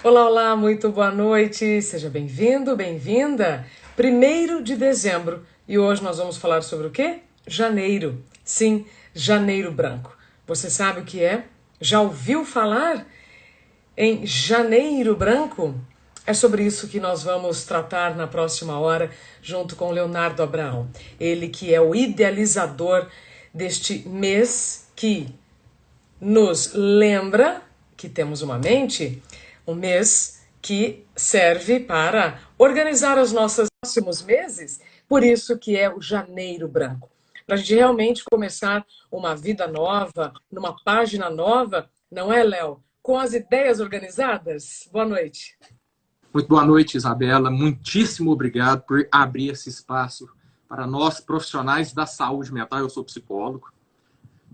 Olá, olá, muito boa noite. Seja bem-vindo, bem-vinda. 1º de dezembro. E hoje nós vamos falar sobre o quê? Janeiro. Sim, Janeiro Branco. Você sabe o que é? Já ouviu falar em Janeiro Branco? É sobre isso que nós vamos tratar na próxima hora, junto com Leonardo Abraão. Ele que é o idealizador deste mês que nos lembra que temos uma mente, um mês que serve para organizar os nossos próximos meses, por isso que é o Janeiro Branco. Para a gente realmente começar uma vida nova, numa página nova, não é, Léo? Com as ideias organizadas? Boa noite. Muito boa noite, Isabela. Muitíssimo obrigado por abrir esse espaço para nós, profissionais da saúde mental. Eu sou psicólogo,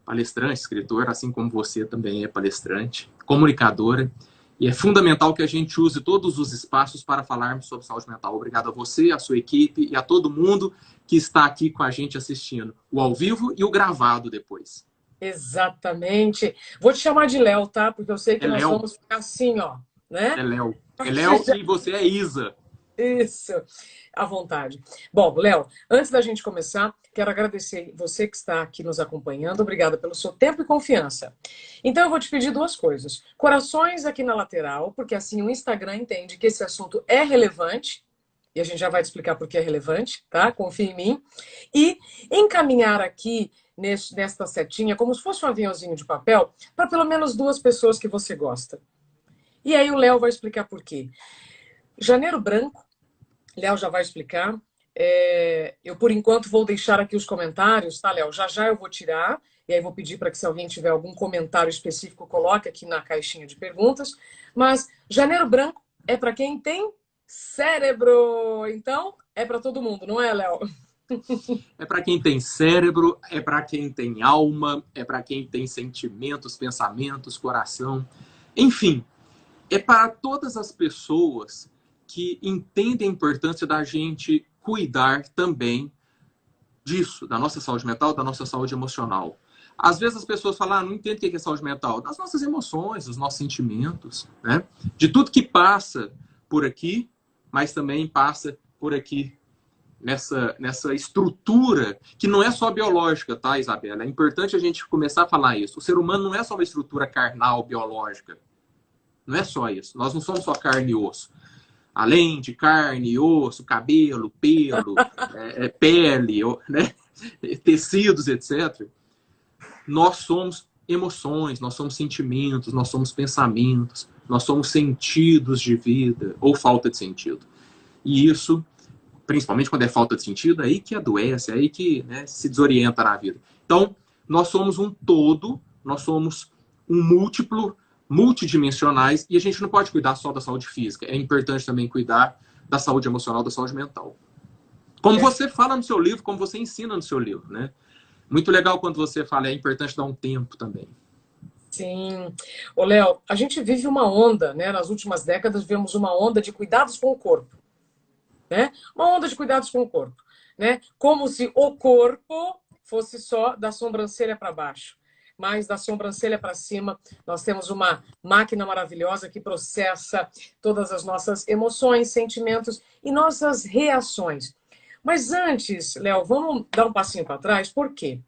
palestrante, escritor, assim como você também é palestrante, comunicadora. E é fundamental que a gente use todos os espaços para falarmos sobre saúde mental. Obrigado a você, a sua equipe e a todo mundo que está aqui com a gente assistindo, o ao vivo e o gravado depois. Exatamente. Vou te chamar de Léo, tá? Porque eu sei que É nós Léo, vamos ficar assim, ó, né? é Léo. É Léo e você é Isa. Isso, à vontade. Bom, Léo, antes da gente começar, quero agradecer você que está aqui nos acompanhando. Obrigada pelo seu tempo e confiança. Então, eu vou te pedir duas coisas. Corações aqui na lateral, porque assim o Instagram entende que esse assunto é relevante. E a gente já vai te explicar por que é relevante, tá? Confia em mim. E encaminhar aqui nesta setinha, como se fosse um aviãozinho de papel, para pelo menos duas pessoas que você gosta. E aí o Léo vai explicar por quê. Janeiro Branco, Léo já vai explicar. Eu, por enquanto, vou deixar aqui os comentários, tá, Léo? Já já eu vou tirar, e aí vou pedir para que, se alguém tiver algum comentário específico, coloque aqui na caixinha de perguntas. Mas Janeiro Branco é para quem tem cérebro. Então, é para todo mundo, não é, Léo? É para quem tem cérebro, é para quem tem alma, é para quem tem sentimentos, pensamentos, coração. Enfim, é para todas as pessoas que entendem a importância da gente cuidar também disso, da nossa saúde mental, da nossa saúde emocional. Às vezes as pessoas falam, não entendo o que é saúde mental. Das nossas emoções, dos nossos sentimentos, né? De tudo que passa por aqui, mas também passa por aqui nessa estrutura que não é só biológica, tá, Isabela? É importante a gente começar a falar isso. O ser humano não é só uma estrutura carnal, biológica. Não é só isso. Nós não somos só carne e osso. Além de carne, osso, cabelo, pelo, pele, né? Tecidos, etc., nós somos emoções, nós somos sentimentos, nós somos pensamentos, nós somos sentidos de vida ou falta de sentido. E isso, principalmente quando é falta de sentido, é aí que adoece, é aí que, né, se desorienta na vida. Então, nós somos um todo, nós somos um múltiplo, multidimensionais, e a gente não pode cuidar só da saúde física. É importante também cuidar da saúde emocional, da saúde mental. Como você fala no seu livro, como você ensina no seu livro, né? Muito legal quando você fala, é importante dar um tempo também. Sim. Ô, Léo, a gente vive uma onda, né? Nas últimas décadas, vivemos uma onda de cuidados com o corpo, né? Uma onda de cuidados com o corpo, né? Como se o corpo fosse só da sobrancelha para baixo. Mas da sobrancelha para cima, nós temos uma máquina maravilhosa que processa todas as nossas emoções, sentimentos e nossas reações. Mas antes, Léo, vamos dar um passinho para trás, por quê?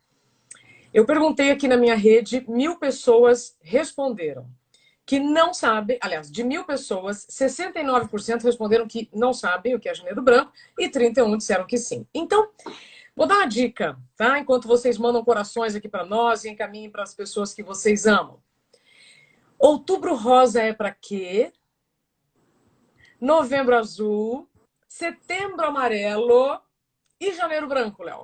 Eu perguntei aqui na minha rede, 1.000 pessoas responderam que não sabem, aliás, de 1.000 pessoas, 69% responderam que não sabem o que é Janeiro Branco e 31% disseram que sim. Então, vou dar uma dica, tá? Enquanto vocês mandam corações aqui para nós e encaminhem para as pessoas que vocês amam. Outubro rosa é para quê? Novembro azul, setembro amarelo e janeiro branco, Léo.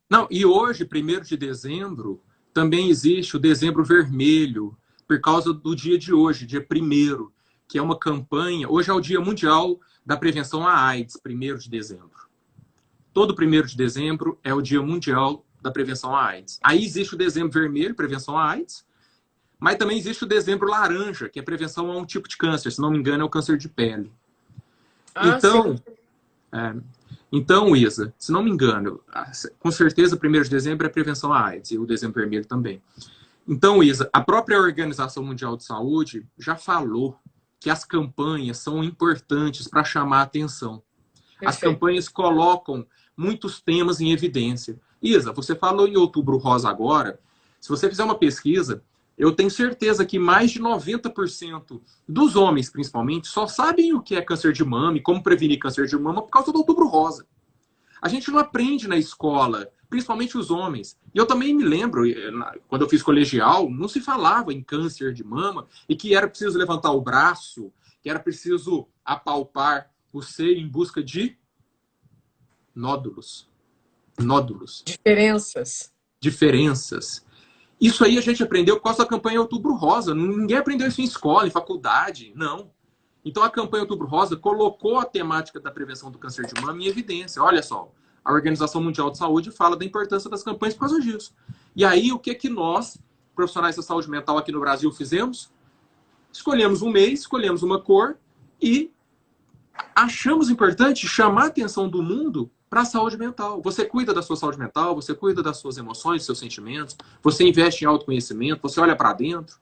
Não, e hoje, 1º de dezembro, também existe o dezembro vermelho, por causa do dia de hoje, dia 1º, que é uma campanha. Hoje é o Dia Mundial da Prevenção à AIDS, 1º de dezembro. Todo 1º de dezembro é o Dia Mundial da Prevenção à AIDS. Aí existe o dezembro vermelho, prevenção à AIDS, mas também existe o dezembro laranja, que é prevenção a um tipo de câncer, se não me engano, é o câncer de pele. Ah, sim. Então, é, então, Isa, se não me engano, com certeza 1º de dezembro é prevenção à AIDS e o dezembro vermelho também. Então, Isa, a própria Organização Mundial de Saúde já falou que as campanhas são importantes para chamar a atenção. As Perfeito. campanhas colocam muitos temas em evidência. Isa, você falou em Outubro Rosa agora. Se você fizer uma pesquisa, eu tenho certeza que mais de 90% dos homens, principalmente, só sabem o que é câncer de mama e como prevenir câncer de mama por causa do Outubro Rosa. A gente não aprende na escola, principalmente os homens. E eu também me lembro, quando eu fiz colegial, não se falava em câncer de mama e que era preciso levantar o braço, que era preciso apalpar o seio em busca de nódulos. Nódulos. Diferenças. Isso aí a gente aprendeu por causa da campanha Outubro Rosa. Ninguém aprendeu isso em escola, em faculdade, não. Então a campanha Outubro Rosa colocou a temática da prevenção do câncer de mama em evidência. Olha só, a Organização Mundial de Saúde fala da importância das campanhas por causa disso. E aí o que nós, profissionais da saúde mental aqui no Brasil, fizemos? Escolhemos um mês, escolhemos uma cor e achamos importante chamar a atenção do mundo para a saúde mental. Você cuida da sua saúde mental, você cuida das suas emoções, dos seus sentimentos, você investe em autoconhecimento, você olha para dentro,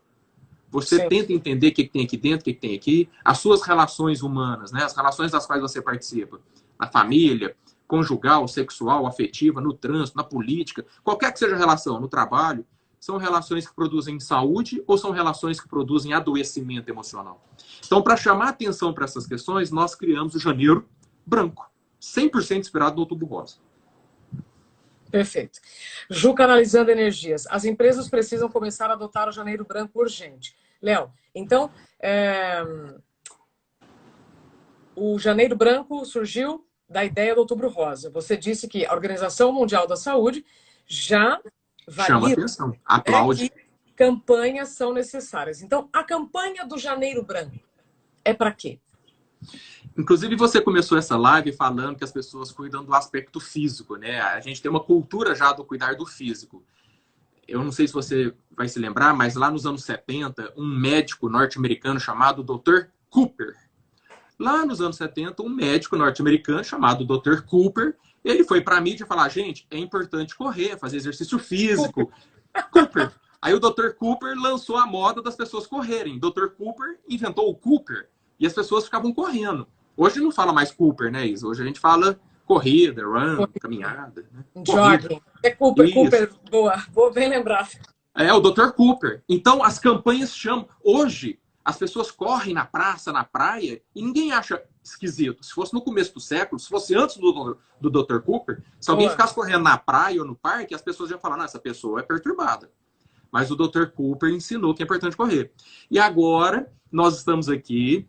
você Sim. tenta entender o que tem aqui dentro, o que tem aqui, as suas relações humanas, né? As relações das quais você participa, na família, conjugal, sexual, afetiva, no trânsito, na política, qualquer que seja a relação, no trabalho, são relações que produzem saúde ou são relações que produzem adoecimento emocional. Então, para chamar atenção para essas questões, nós criamos o Janeiro Branco, 100% inspirado no Outubro Rosa. Perfeito. Ju, canalizando energias. As empresas precisam começar a adotar o Janeiro Branco urgente. Léo, então, o Janeiro Branco surgiu da ideia do Outubro Rosa. Você disse que a Organização Mundial da Saúde já chama atenção, aplaude. Que campanhas são necessárias. Então, a campanha do Janeiro Branco é para quê? Inclusive, você começou essa live falando que as pessoas cuidam do aspecto físico, né? A gente tem uma cultura já do cuidar do físico. Eu não sei se você vai se lembrar, mas lá nos anos 70, um médico norte-americano chamado Dr. Cooper. Lá nos anos 70, um médico norte-americano chamado Dr. Cooper, ele foi para a mídia falar, gente, é importante correr, fazer exercício físico. Cooper. Aí o Dr. Cooper lançou a moda das pessoas correrem. Dr. Cooper inventou o Cooper e as pessoas ficavam correndo. Hoje não fala mais Cooper, né, Isa? Hoje a gente fala corrida, run, caminhada. Né? Jogging. É Cooper, isso. Cooper, boa, bem lembrado. É, o Dr. Cooper. Então, as campanhas chamam. Hoje, as pessoas correm na praça, na praia, e ninguém acha esquisito. Se fosse no começo do século, se fosse antes do Dr. Cooper, se alguém ficasse correndo na praia ou no parque, as pessoas iam falar, não, essa pessoa é perturbada. Mas o Dr. Cooper ensinou que é importante correr. E agora, nós estamos aqui,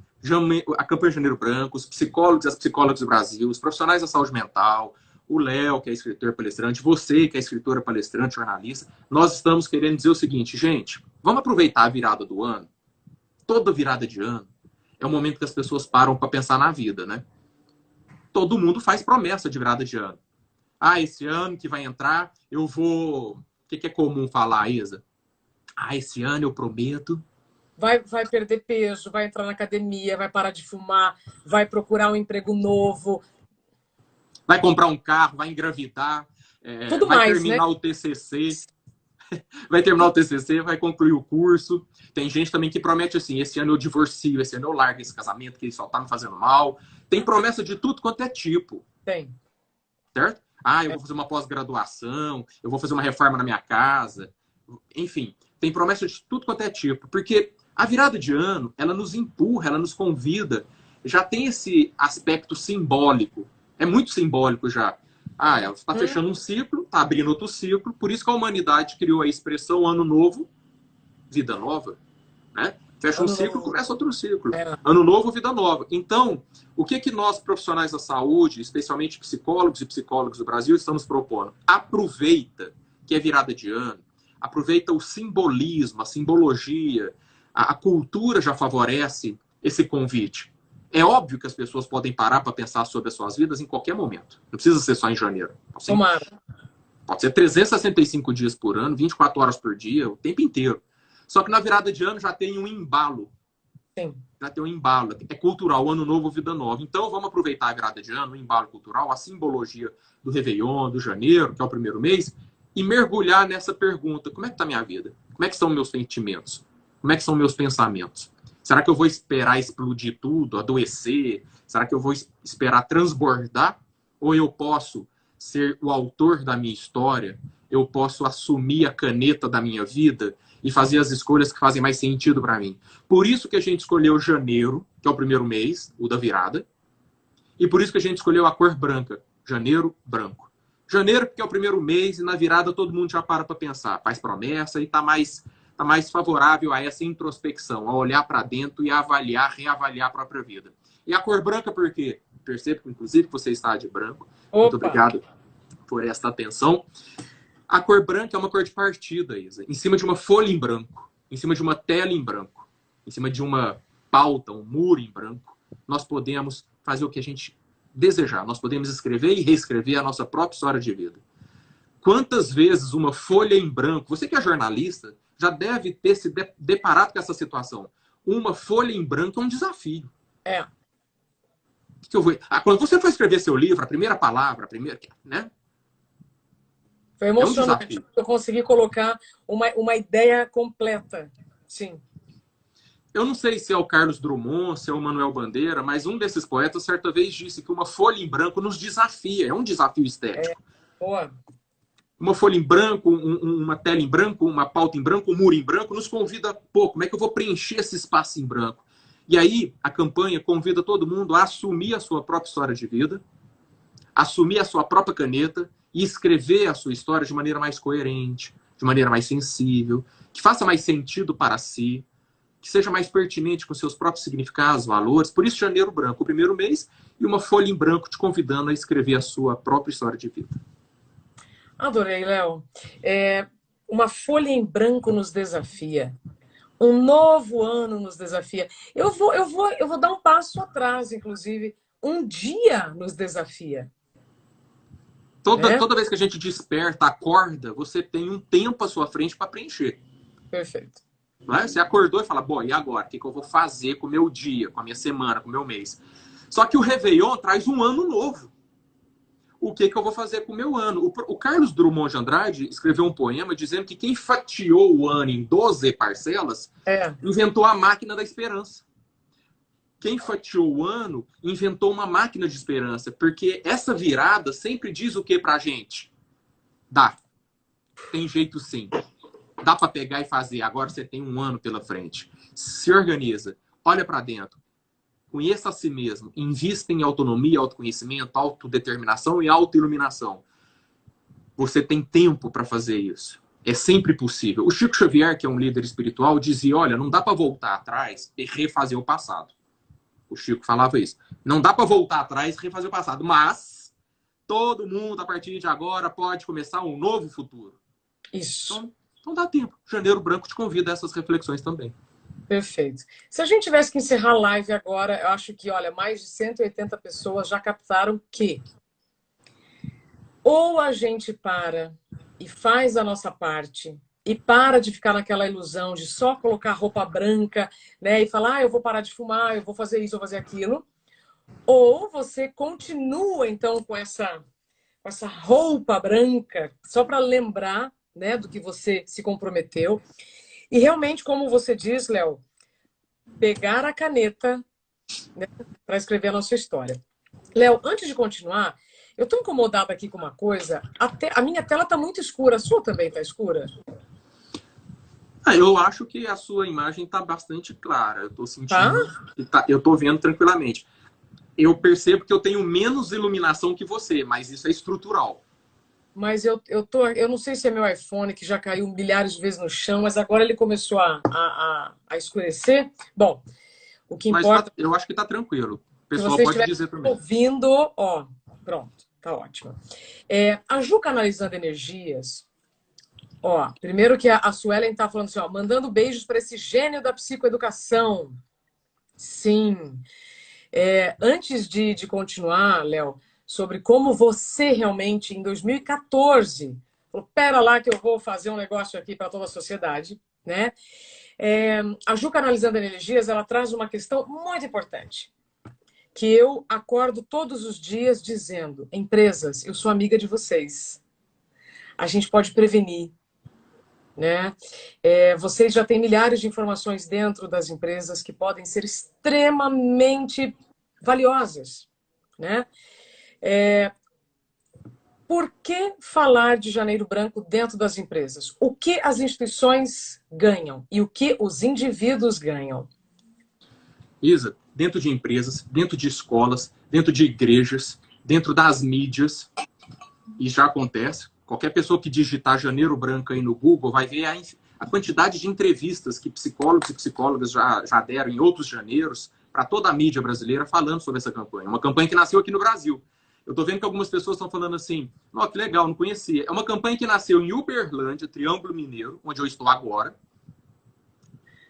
a campanha Janeiro Branco, os psicólogos e as psicólogas do Brasil, os profissionais da saúde mental, o Léo, que é escritor palestrante, você, que é escritora palestrante, jornalista, nós estamos querendo dizer o seguinte, gente, vamos aproveitar a virada do ano. Toda virada de ano é o momento que as pessoas param para pensar na vida, né? Todo mundo faz promessa de virada de ano. Ah, esse ano que vai entrar, eu vou... O que é comum falar, Isa? Ah, esse ano eu prometo... Vai perder peso, vai entrar na academia, vai parar de fumar, vai procurar um emprego novo. Vai comprar um carro, vai engravidar, Tudo vai mais, terminar né? o TCC... Vai terminar o TCC, vai concluir o curso. Tem gente também que promete assim, esse ano eu divorcio, esse ano eu largo esse casamento que só tá me fazendo mal. Tem promessa de tudo quanto é tipo. Tem. Certo? Ah, eu vou fazer uma pós-graduação, eu vou fazer uma reforma na minha casa. Enfim, tem promessa de tudo quanto é tipo. Porque a virada de ano, ela nos empurra, ela nos convida. Já tem esse aspecto simbólico. É muito simbólico já. Ah, ela está fechando um ciclo, está abrindo outro ciclo, por isso que a humanidade criou a expressão ano novo, vida nova, né? Fecha um ciclo, começa outro ciclo. Ano novo, vida nova. Então, o que nós, profissionais da saúde, especialmente psicólogos e psicólogas do Brasil, estamos propondo? Aproveita que é virada de ano, aproveita o simbolismo, a simbologia, a cultura já favorece esse convite. É óbvio que as pessoas podem parar para pensar sobre as suas vidas em qualquer momento. Não precisa ser só em janeiro. Pode ser 365 dias por ano, 24 horas por dia, o tempo inteiro. Só que na virada de ano já tem um embalo. Sim. Já tem um embalo. É cultural, ano novo, vida nova. Então vamos aproveitar a virada de ano, o embalo cultural, a simbologia do Réveillon, do janeiro, que é o primeiro mês, e mergulhar nessa pergunta. Como é que está a minha vida? Como é que são meus sentimentos? Como é que são meus pensamentos? Será que eu vou esperar explodir tudo, adoecer? Será que eu vou esperar transbordar? Ou eu posso ser o autor da minha história? Eu posso assumir a caneta da minha vida e fazer as escolhas que fazem mais sentido para mim. Por isso que a gente escolheu janeiro, que é o primeiro mês, o da virada. E por isso que a gente escolheu a cor branca. Janeiro, branco. Janeiro, porque é o primeiro mês, e na virada todo mundo já para pensar, faz promessa e está mais favorável a essa introspecção, a olhar para dentro e a avaliar, reavaliar a própria vida. E a cor branca, por quê? Percebo, inclusive, que você está de branco. Opa. Muito obrigado por esta atenção. A cor branca é uma cor de partida, Isa. Em cima de uma folha em branco, em cima de uma tela em branco, em cima de uma pauta, um muro em branco, nós podemos fazer o que a gente desejar. Nós podemos escrever e reescrever a nossa própria história de vida. Quantas vezes uma folha em branco, você que é jornalista, já deve ter se deparado com essa situação. Uma folha em branco é um desafio. É. Quando você for escrever seu livro, a primeira palavra, né? Foi emocionante. Eu consegui colocar uma ideia completa. Sim. Eu não sei se é o Carlos Drummond, se é o Manuel Bandeira, mas um desses poetas certa vez disse que uma folha em branco nos desafia. É um desafio estético. Boa. Uma folha em branco, uma tela em branco, uma pauta em branco, um muro em branco, nos convida, como é que eu vou preencher esse espaço em branco? E aí, a campanha convida todo mundo a assumir a sua própria história de vida, assumir a sua própria caneta e escrever a sua história de maneira mais coerente, de maneira mais sensível, que faça mais sentido para si, que seja mais pertinente com seus próprios significados, valores. Por isso, janeiro branco, o primeiro mês, e uma folha em branco te convidando a escrever a sua própria história de vida. Adorei, Léo. Uma folha em branco nos desafia. Um novo ano nos desafia. Eu vou dar um passo atrás, inclusive. Um dia nos desafia. Toda vez que a gente desperta, acorda, você tem um tempo à sua frente para preencher. Perfeito. Não é? Você acordou e fala, bom, e agora? O que eu vou fazer com o meu dia, com a minha semana, com o meu mês? Só que o Réveillon traz um ano novo. O que eu vou fazer com o meu ano? O Carlos Drummond de Andrade escreveu um poema dizendo que quem fatiou o ano em 12 parcelas inventou a máquina da esperança. Quem fatiou o ano inventou uma máquina de esperança, porque essa virada sempre diz o que pra gente? Dá. Tem jeito sim. Dá para pegar e fazer. Agora você tem um ano pela frente. Se organiza. Olha para dentro. Conheça a si mesmo. Invista em autonomia, autoconhecimento, autodeterminação e autoiluminação. Você tem tempo para fazer isso. É sempre possível. O Chico Xavier, que é um líder espiritual, dizia, olha, não dá para voltar atrás e refazer o passado. O Chico falava isso. Não dá para voltar atrás e refazer o passado. Mas todo mundo, a partir de agora, pode começar um novo futuro. Isso. Então dá tempo. Janeiro Branco te convida a essas reflexões também. Perfeito. Se a gente tivesse que encerrar a live agora, eu acho que, olha, mais de 180 pessoas já captaram que ou a gente para e faz a nossa parte e para de ficar naquela ilusão de só colocar roupa branca, né, e falar, eu vou parar de fumar, eu vou fazer isso, eu vou fazer aquilo, ou você continua, então, com essa roupa branca, só para lembrar, né, do que você se comprometeu. E realmente, como você diz, Léo, pegar a caneta, né, para escrever a nossa história. Léo, antes de continuar, eu estou incomodada aqui com uma coisa. A minha tela está muito escura. A sua também está escura? Eu acho que a sua imagem está bastante clara. Eu estou sentindo. Eu estou vendo tranquilamente. Eu percebo que eu tenho menos iluminação que você, mas isso é estrutural. Mas eu não sei se é meu iPhone, que já caiu milhares de vezes no chão, mas agora ele começou a escurecer. Bom, o que importa... Mas eu acho que está tranquilo. O pessoal se pode dizer também. Ouvindo, ó, pronto, tá ótimo. A Ju canalizando energias, ó, primeiro que a Suelen tá falando assim, ó, mandando beijos para esse gênio da psicoeducação. Sim. Antes de continuar, Léo, sobre como você realmente, em 2014, falou, pera lá que eu vou fazer um negócio aqui para toda a sociedade, né? A Ju Canalizando Energias, ela traz uma questão muito importante, que eu acordo todos os dias dizendo, empresas, eu sou amiga de vocês. A gente pode prevenir. né? Vocês já têm milhares de informações dentro das empresas que podem ser extremamente valiosas, né? Por que falar de Janeiro Branco dentro das empresas? O que as instituições ganham e o que os indivíduos ganham? Isa, dentro de empresas, dentro de escolas, dentro de igrejas, dentro das mídias, e já acontece. Qualquer pessoa que digitar Janeiro Branco aí no Google vai ver a quantidade de entrevistas que psicólogos e psicólogas já deram em outros janeiros para toda a mídia brasileira falando sobre essa campanha. Uma campanha que nasceu aqui no Brasil. Eu estou vendo que algumas pessoas estão falando assim, oh, que legal, não conhecia. É uma campanha que nasceu em Uberlândia, Triângulo Mineiro, onde eu estou agora.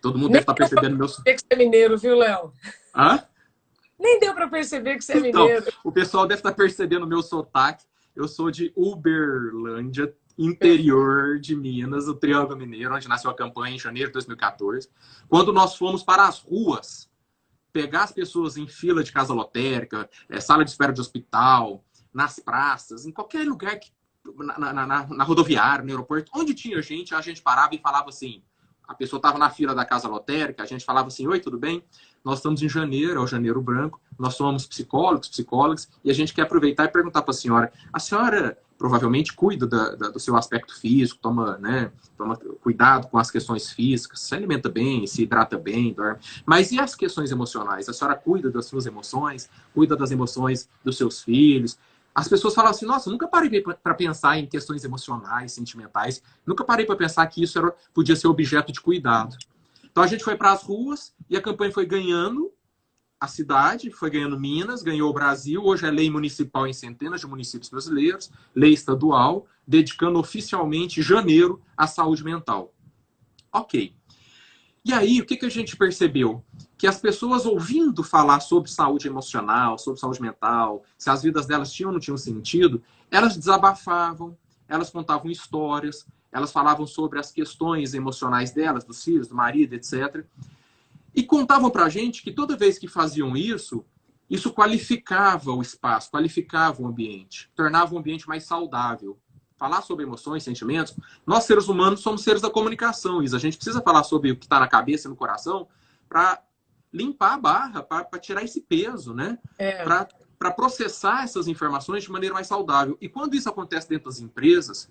Todo mundo Nem deve estar deu para percebendo meu... perceber que você é mineiro, viu, Léo? Hã? Nem deu para perceber que você é Então, mineiro. o pessoal deve estar percebendo o meu sotaque. Eu sou de Uberlândia, interior de Minas, o Triângulo Mineiro, onde nasceu a campanha em janeiro de 2014. Quando nós fomos para as ruas, pegar as pessoas em fila de casa lotérica, sala de espera de hospital, nas praças, em qualquer lugar, na rodoviária, no aeroporto, onde tinha gente, a gente parava e falava assim, a pessoa estava na fila da casa lotérica, a gente falava assim, oi, tudo bem? Nós estamos em janeiro, é o Janeiro Branco, nós somos psicólogos, psicólogas, e a gente quer aproveitar e perguntar para a senhora provavelmente cuida do seu aspecto físico, toma cuidado com as questões físicas, se alimenta bem, se hidrata bem, dorme. Mas e as questões emocionais? A senhora cuida das suas emoções, cuida das emoções dos seus filhos? As pessoas falam assim, nossa, nunca parei para pensar em questões emocionais, sentimentais, nunca parei para pensar que isso podia ser objeto de cuidado. Então a gente foi para as ruas e a campanha foi ganhando a cidade, foi ganhando Minas, ganhou o Brasil, hoje é lei municipal em centenas de municípios brasileiros, lei estadual, dedicando oficialmente janeiro à saúde mental. Ok. E aí, o que a gente percebeu? Que as pessoas ouvindo falar sobre saúde emocional, sobre saúde mental, se as vidas delas tinham ou não tinham sentido, elas desabafavam, elas contavam histórias, elas falavam sobre as questões emocionais delas, dos filhos, do marido, etc. E contavam pra gente que toda vez que faziam isso, isso qualificava o espaço, qualificava o ambiente, tornava o ambiente mais saudável. Falar sobre emoções, sentimentos. Nós, seres humanos, somos seres da comunicação, Isa. A gente precisa falar sobre o que está na cabeça e no coração para limpar a barra, para tirar esse peso, né? Para processar essas informações de maneira mais saudável. E quando isso acontece dentro das empresas,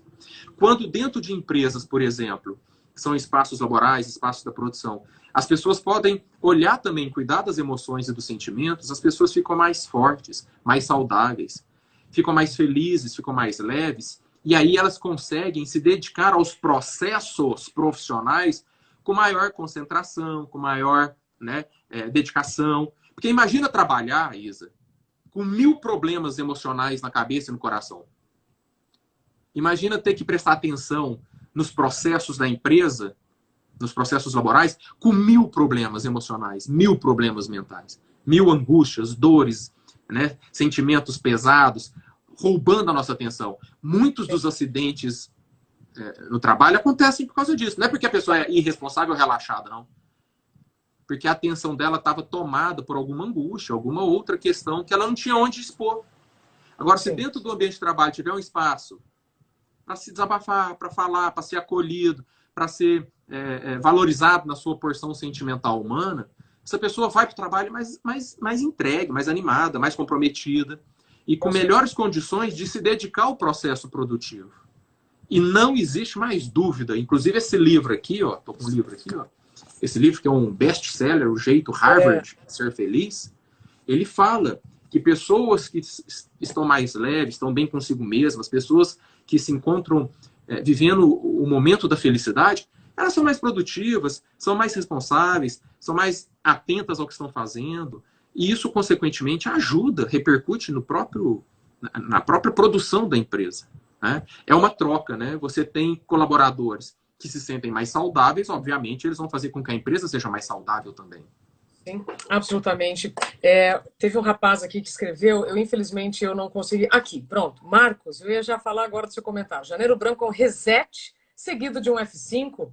quando dentro de empresas, por exemplo, que são espaços laborais, espaços da produção, as pessoas podem olhar também, cuidar das emoções e dos sentimentos, as pessoas ficam mais fortes, mais saudáveis, ficam mais felizes, ficam mais leves, e aí elas conseguem se dedicar aos processos profissionais com maior concentração, com maior dedicação. Porque imagina trabalhar, Isa, com 1000 problemas emocionais na cabeça e no coração. Imagina ter que prestar atenção nos processos da empresa, nos processos laborais, com 1000 problemas emocionais, 1000 problemas mentais, 1000 angústias, dores, né, sentimentos pesados, roubando a nossa atenção. Muitos dos acidentes no trabalho acontecem por causa disso. Não é porque a pessoa é irresponsável ou relaxada, não. Porque a atenção dela estava tomada por alguma angústia, alguma outra questão que ela não tinha onde expor. Agora, se dentro do ambiente de trabalho tiver um espaço para se desabafar, para falar, para ser acolhido, para ser valorizado na sua porção sentimental humana, essa pessoa vai para o trabalho mais entregue, mais animada, mais comprometida e com melhores condições de se dedicar ao processo produtivo. E não existe mais dúvida. Inclusive esse livro aqui, ó, tô com um livro aqui, ó. Esse livro que é um best-seller, O Jeito Harvard de Ser Feliz, ele fala que pessoas que estão mais leves, estão bem consigo mesmas, pessoas que se encontram vivendo o momento da felicidade, elas são mais produtivas, são mais responsáveis, são mais atentas ao que estão fazendo. E isso, consequentemente, ajuda, repercute na própria produção da empresa. Né? É uma troca, né? Você tem colaboradores que se sentem mais saudáveis, obviamente, eles vão fazer com que a empresa seja mais saudável também. Sim, absolutamente. Teve um rapaz aqui que escreveu, infelizmente eu não consegui. Aqui, pronto. Marcos, eu ia já falar agora do seu comentário. Janeiro Branco é um reset seguido de um F5.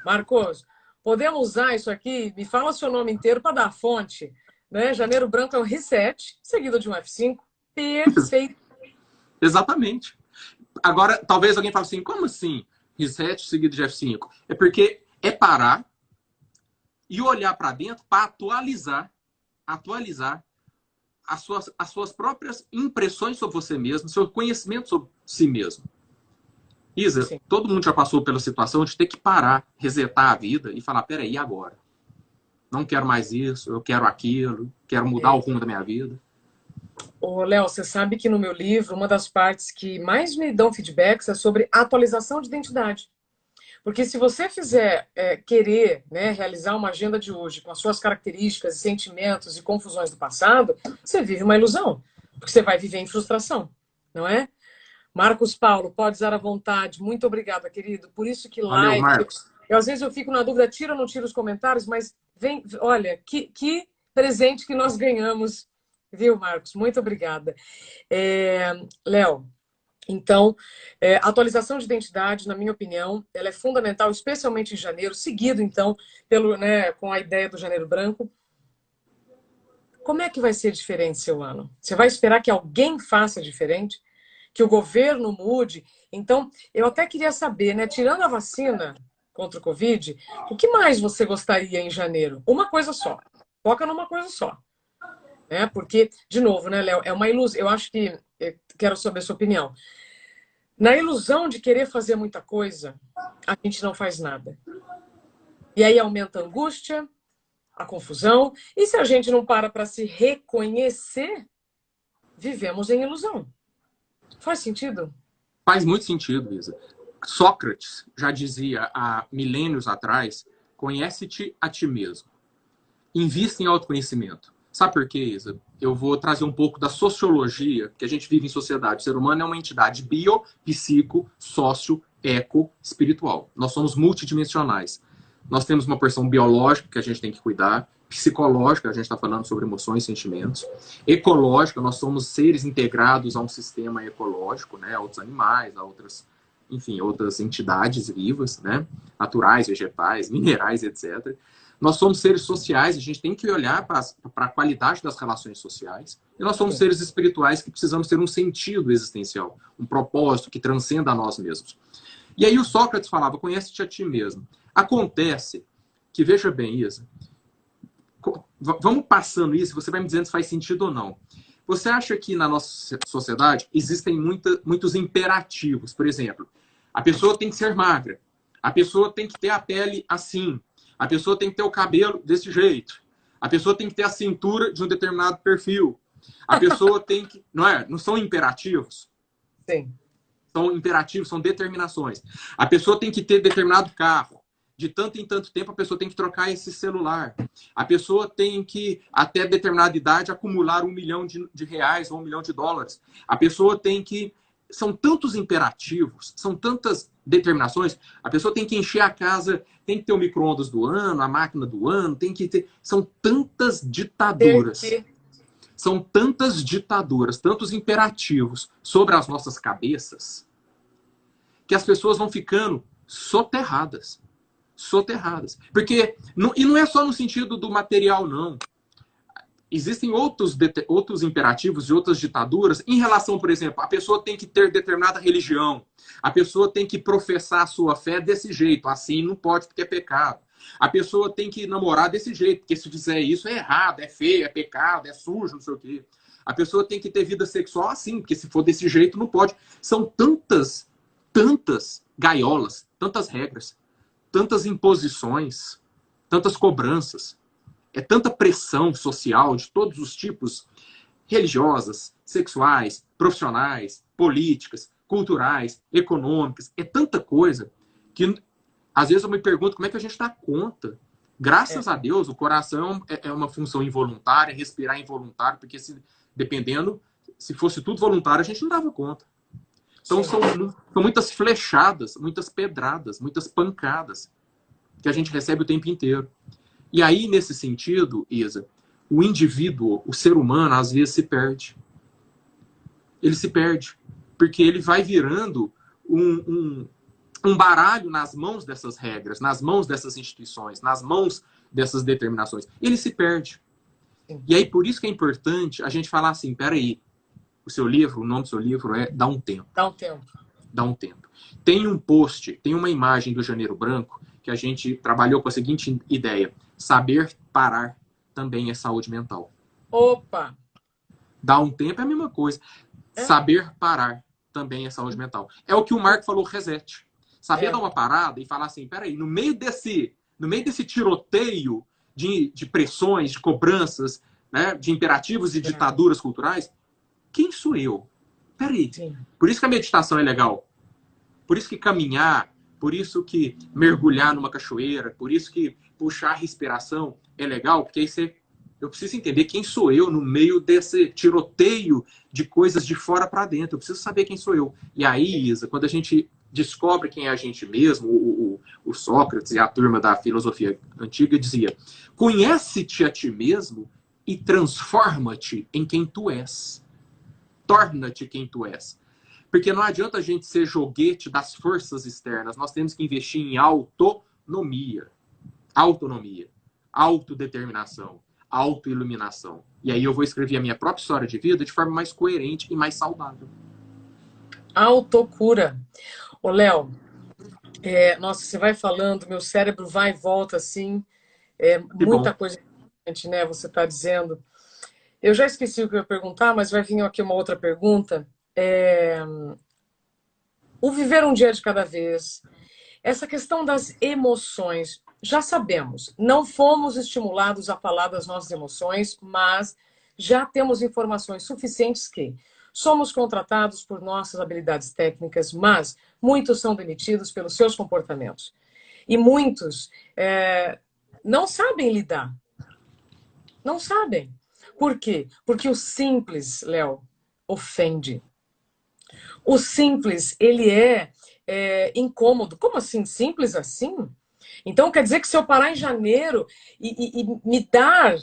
Marcos, podemos usar isso aqui? Me fala seu nome inteiro para dar a fonte. Né? Janeiro Branco é um reset seguido de um F5. Perfeito. Exatamente. Agora, talvez alguém fale assim, como assim? Reset seguido de F5. É porque é parar e olhar para dentro para atualizar as suas próprias impressões sobre você mesmo, seu conhecimento sobre si mesmo. Isa, Sim. todo mundo já passou pela situação de ter que parar, resetar a vida e falar, peraí, agora? Não quero mais isso, eu quero aquilo, quero mudar o rumo da minha vida. Ô, Léo, você sabe que no meu livro, uma das partes que mais me dão feedbacks é sobre atualização de identidade. Porque se você fizer querer, né, realizar uma agenda de hoje com as suas características, sentimentos e confusões do passado, você vive uma ilusão. Porque você vai viver em frustração, não é? Marcos Paulo, pode usar à vontade. Muito obrigada, querido. Por isso que Valeu, live. Marcos. Às vezes eu fico na dúvida, tira ou não tira os comentários, mas vem, olha, que presente que nós ganhamos, viu, Marcos? Muito obrigada. Léo, então, atualização de identidade, na minha opinião, ela é fundamental, especialmente em janeiro, seguido, então, com a ideia do Janeiro Branco. Como é que vai ser diferente seu ano? Você vai esperar que alguém faça diferente? Que o governo mude? Então, eu até queria saber, né, tirando a vacina contra o Covid, o que mais você gostaria em janeiro? Uma coisa só. Foca numa coisa só. Né? Porque, de novo, né, Léo, é uma ilusão. Eu acho que, quero saber a sua opinião. Na ilusão de querer fazer muita coisa, a gente não faz nada. E aí aumenta a angústia, a confusão. E se a gente não para se reconhecer, vivemos em ilusão. Faz sentido? Faz muito sentido, Isa. Sócrates já dizia há milênios atrás, conhece-te a ti mesmo. Invista em autoconhecimento. Sabe por quê, Isa? Eu vou trazer um pouco da sociologia que a gente vive em sociedade. O ser humano é uma entidade bio, psico, sócio, eco, espiritual. Nós somos multidimensionais. Nós temos uma porção biológica que a gente tem que cuidar, psicológica, a gente está falando sobre emoções e sentimentos, ecológica, nós somos seres integrados a um sistema ecológico, né, a outros animais, a outras, enfim, outras entidades vivas, né, naturais, vegetais, minerais, etc. Nós somos seres sociais, a gente tem que olhar para a qualidade das relações sociais. E nós somos seres espirituais que precisamos ter um sentido existencial, um propósito que transcenda a nós mesmos. E aí o Sócrates falava, conhece-te a ti mesmo. Acontece que, veja bem, Isa, vamos passando isso, você vai me dizendo se faz sentido ou não. Você acha que na nossa sociedade existem muitos imperativos? Por exemplo, a pessoa tem que ser magra, a pessoa tem que ter a pele assim, a pessoa tem que ter o cabelo desse jeito, a pessoa tem que ter a cintura de um determinado perfil, a pessoa tem que... Não é? Não são imperativos? Sim. São imperativos, são determinações. A pessoa tem que ter determinado carro. De tanto em tanto tempo, a pessoa tem que trocar esse celular. A pessoa tem que, até determinada idade, acumular R$1 milhão ou $1 milhão. A pessoa tem que... São tantos imperativos, são tantas determinações. A pessoa tem que encher a casa, tem que ter o micro-ondas do ano, a máquina do ano, tem que ter... São tantas ditaduras. São tantas ditaduras, tantos imperativos sobre as nossas cabeças, que as pessoas vão ficando soterradas. Soterradas. Porque, e não é só no sentido do material, não. Existem outros imperativos e outras ditaduras em relação, por exemplo, a pessoa tem que ter determinada religião, a pessoa tem que professar a sua fé desse jeito, assim não pode porque é pecado. A pessoa tem que namorar desse jeito, porque se fizer isso é errado, é feio, é pecado, é sujo, não sei o quê. A pessoa tem que ter vida sexual assim, porque se for desse jeito não pode. São tantas gaiolas, tantas regras, tantas imposições, tantas cobranças. É tanta pressão social de todos os tipos, religiosas, sexuais, profissionais, políticas, culturais, econômicas. É tanta coisa que, às vezes, eu me pergunto como é que a gente dá conta. Graças a Deus, o coração é uma função involuntária, respirar é involuntário, porque dependendo, se fosse tudo voluntário, a gente não dava conta. Então, são muitas flechadas, muitas pedradas, muitas pancadas que a gente recebe o tempo inteiro. E aí, nesse sentido, Isa, o indivíduo, o ser humano, às vezes se perde. Ele se perde. Porque ele vai virando um baralho nas mãos dessas regras, nas mãos dessas instituições, nas mãos dessas determinações. Ele se perde. E aí, por isso que é importante a gente falar assim, peraí, o seu livro, o nome do seu livro é Dá um Tempo. Dá um tempo. Dá um tempo. Tem um post, tem uma imagem do Janeiro Branco que a gente trabalhou com a seguinte ideia: saber parar também é saúde mental. Opa! Dá um tempo é a mesma coisa. É? Saber parar também é saúde mental. É o que o Marco falou, reset. Saber dar uma É. parada e falar assim, peraí, no meio desse tiroteio de pressões, de cobranças, né, de imperativos e É. ditaduras culturais, quem sou eu? Peraí. Sim. Por isso que a meditação é legal. Por isso que caminhar, por isso que mergulhar numa cachoeira, por isso que puxar a respiração é legal, porque aí eu preciso entender quem sou eu no meio desse tiroteio de coisas de fora para dentro. Eu preciso saber quem sou eu. E aí, Isa, quando a gente descobre quem é a gente mesmo, o Sócrates e a turma da filosofia antiga dizia: conhece-te a ti mesmo e transforma-te em quem tu és. Torna-te quem tu és. Porque não adianta a gente ser joguete das forças externas. Nós temos que investir em autonomia. Autonomia. Autodeterminação. Autoiluminação. E aí eu vou escrever a minha própria história de vida de forma mais coerente e mais saudável. Autocura. Ô, Léo, nossa, você vai falando, meu cérebro vai e volta assim. Que bom. Muita coisa importante, né? Você está dizendo. Eu já esqueci o que eu ia perguntar, mas vai vir aqui uma outra pergunta. O viver um dia de cada vez, essa questão das emoções, já sabemos, não fomos estimulados a falar das nossas emoções, mas já temos informações suficientes que somos contratados por nossas habilidades técnicas, mas muitos são demitidos pelos seus comportamentos. E muitos não sabem lidar. Não sabem. Por quê? Porque o simples, Léo, ofende. O simples, ele é incômodo. Como assim? Simples assim? Então, quer dizer que se eu parar em janeiro e me dar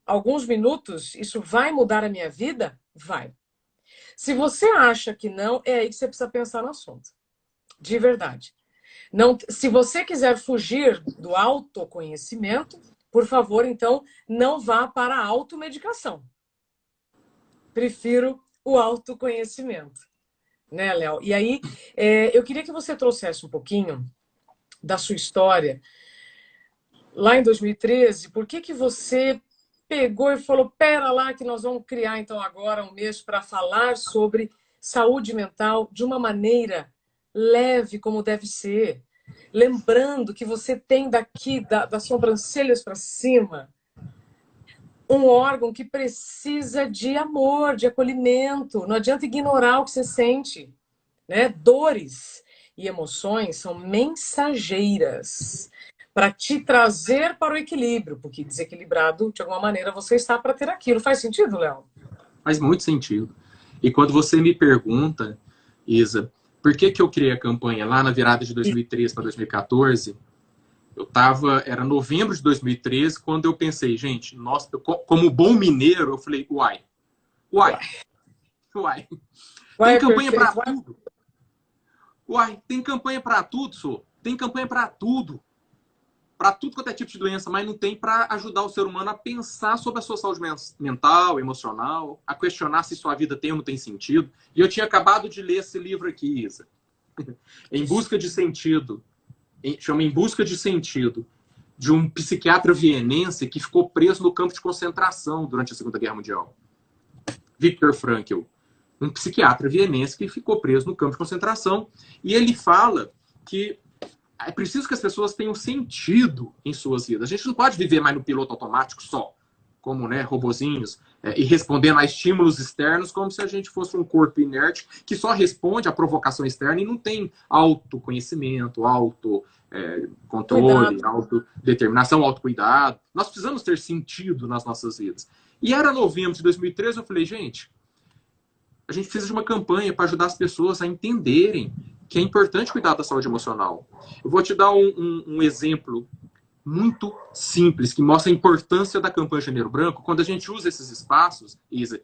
alguns minutos, isso vai mudar a minha vida? Vai. Se você acha que não, é aí que você precisa pensar no assunto. De verdade. Não, se você quiser fugir do autoconhecimento, por favor, então, não vá para a automedicação. Prefiro o autoconhecimento. Né, Léo? E aí, eu queria que você trouxesse um pouquinho da sua história. Lá em 2013, por que você pegou e falou, pera lá que nós vamos criar então agora um mês para falar sobre saúde mental de uma maneira leve, como deve ser. Lembrando que você tem daqui, das sobrancelhas para cima, um órgão que precisa de amor, de acolhimento. Não adianta ignorar o que você sente. Né? Dores e emoções são mensageiras para te trazer para o equilíbrio, porque desequilibrado, de alguma maneira, você está para ter aquilo. Faz sentido, Léo? Faz muito sentido. E quando você me pergunta, Isa, por que eu criei a campanha lá na virada de 2013 para 2014, era novembro de 2013, quando eu pensei, gente, nossa, como bom mineiro, eu falei, uai. Tem Vai, é campanha para perfeito. tudo. Uai, tem campanha para tudo, só. Tem campanha para tudo. Para tudo quanto é tipo de doença, mas não tem para ajudar o ser humano a pensar sobre a sua saúde mental, emocional, a questionar se sua vida tem ou não tem sentido. E eu tinha acabado de ler esse livro aqui, Isa. Em Busca de Sentido. Chama Em Busca de Sentido. De um psiquiatra vienense que ficou preso no campo de concentração durante a Segunda Guerra Mundial. Viktor Frankl. Um psiquiatra vienense que ficou preso no campo de concentração. E ele fala que é preciso que as pessoas tenham sentido em suas vidas. A gente não pode viver mais no piloto automático só, como robozinhos, e respondendo a estímulos externos como se a gente fosse um corpo inerte que só responde à provocação externa e não tem autoconhecimento, autocontrole, autodeterminação, autocuidado. Nós precisamos ter sentido nas nossas vidas. E era novembro de 2013, eu falei, gente, a gente precisa de uma campanha para ajudar as pessoas a entenderem que é importante cuidar da saúde emocional. Eu vou te dar um exemplo muito simples, que mostra a importância da campanha Janeiro Branco, quando a gente usa esses espaços, Isa,